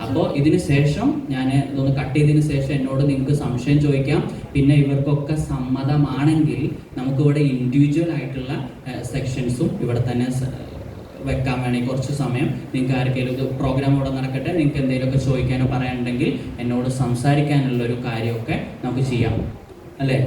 അപ്പോൾ ഇതിന് ശേഷം ഞാൻ ഇതൊന്ന് കട്ട് ചെയ്തതിന് ശേഷം എന്നോട് നിങ്ങൾക്ക് സംശയം ചോദിക്കാം. പിന്നെ ഇവർക്കൊക്കെ സമ്മതമാണെങ്കിൽ നമുക്കിവിടെ ഇൻഡിവിജ്വൽ ആയിട്ടുള്ള സെക്ഷൻസും ഇവിടെ തന്നെ വെക്കാൻ വേണമെങ്കിൽ കുറച്ച് സമയം നിങ്ങൾക്ക് ആർക്കെങ്കിലും ഇത് പ്രോഗ്രാം ഇവിടെ നടക്കട്ടെ, നിങ്ങൾക്ക് എന്തെങ്കിലുമൊക്കെ ചോദിക്കാനോ പറയാനുണ്ടെങ്കിൽ എന്നോട് സംസാരിക്കാനുള്ളൊരു കാര്യമൊക്കെ നമുക്ക് ചെയ്യാം അല്ലേ?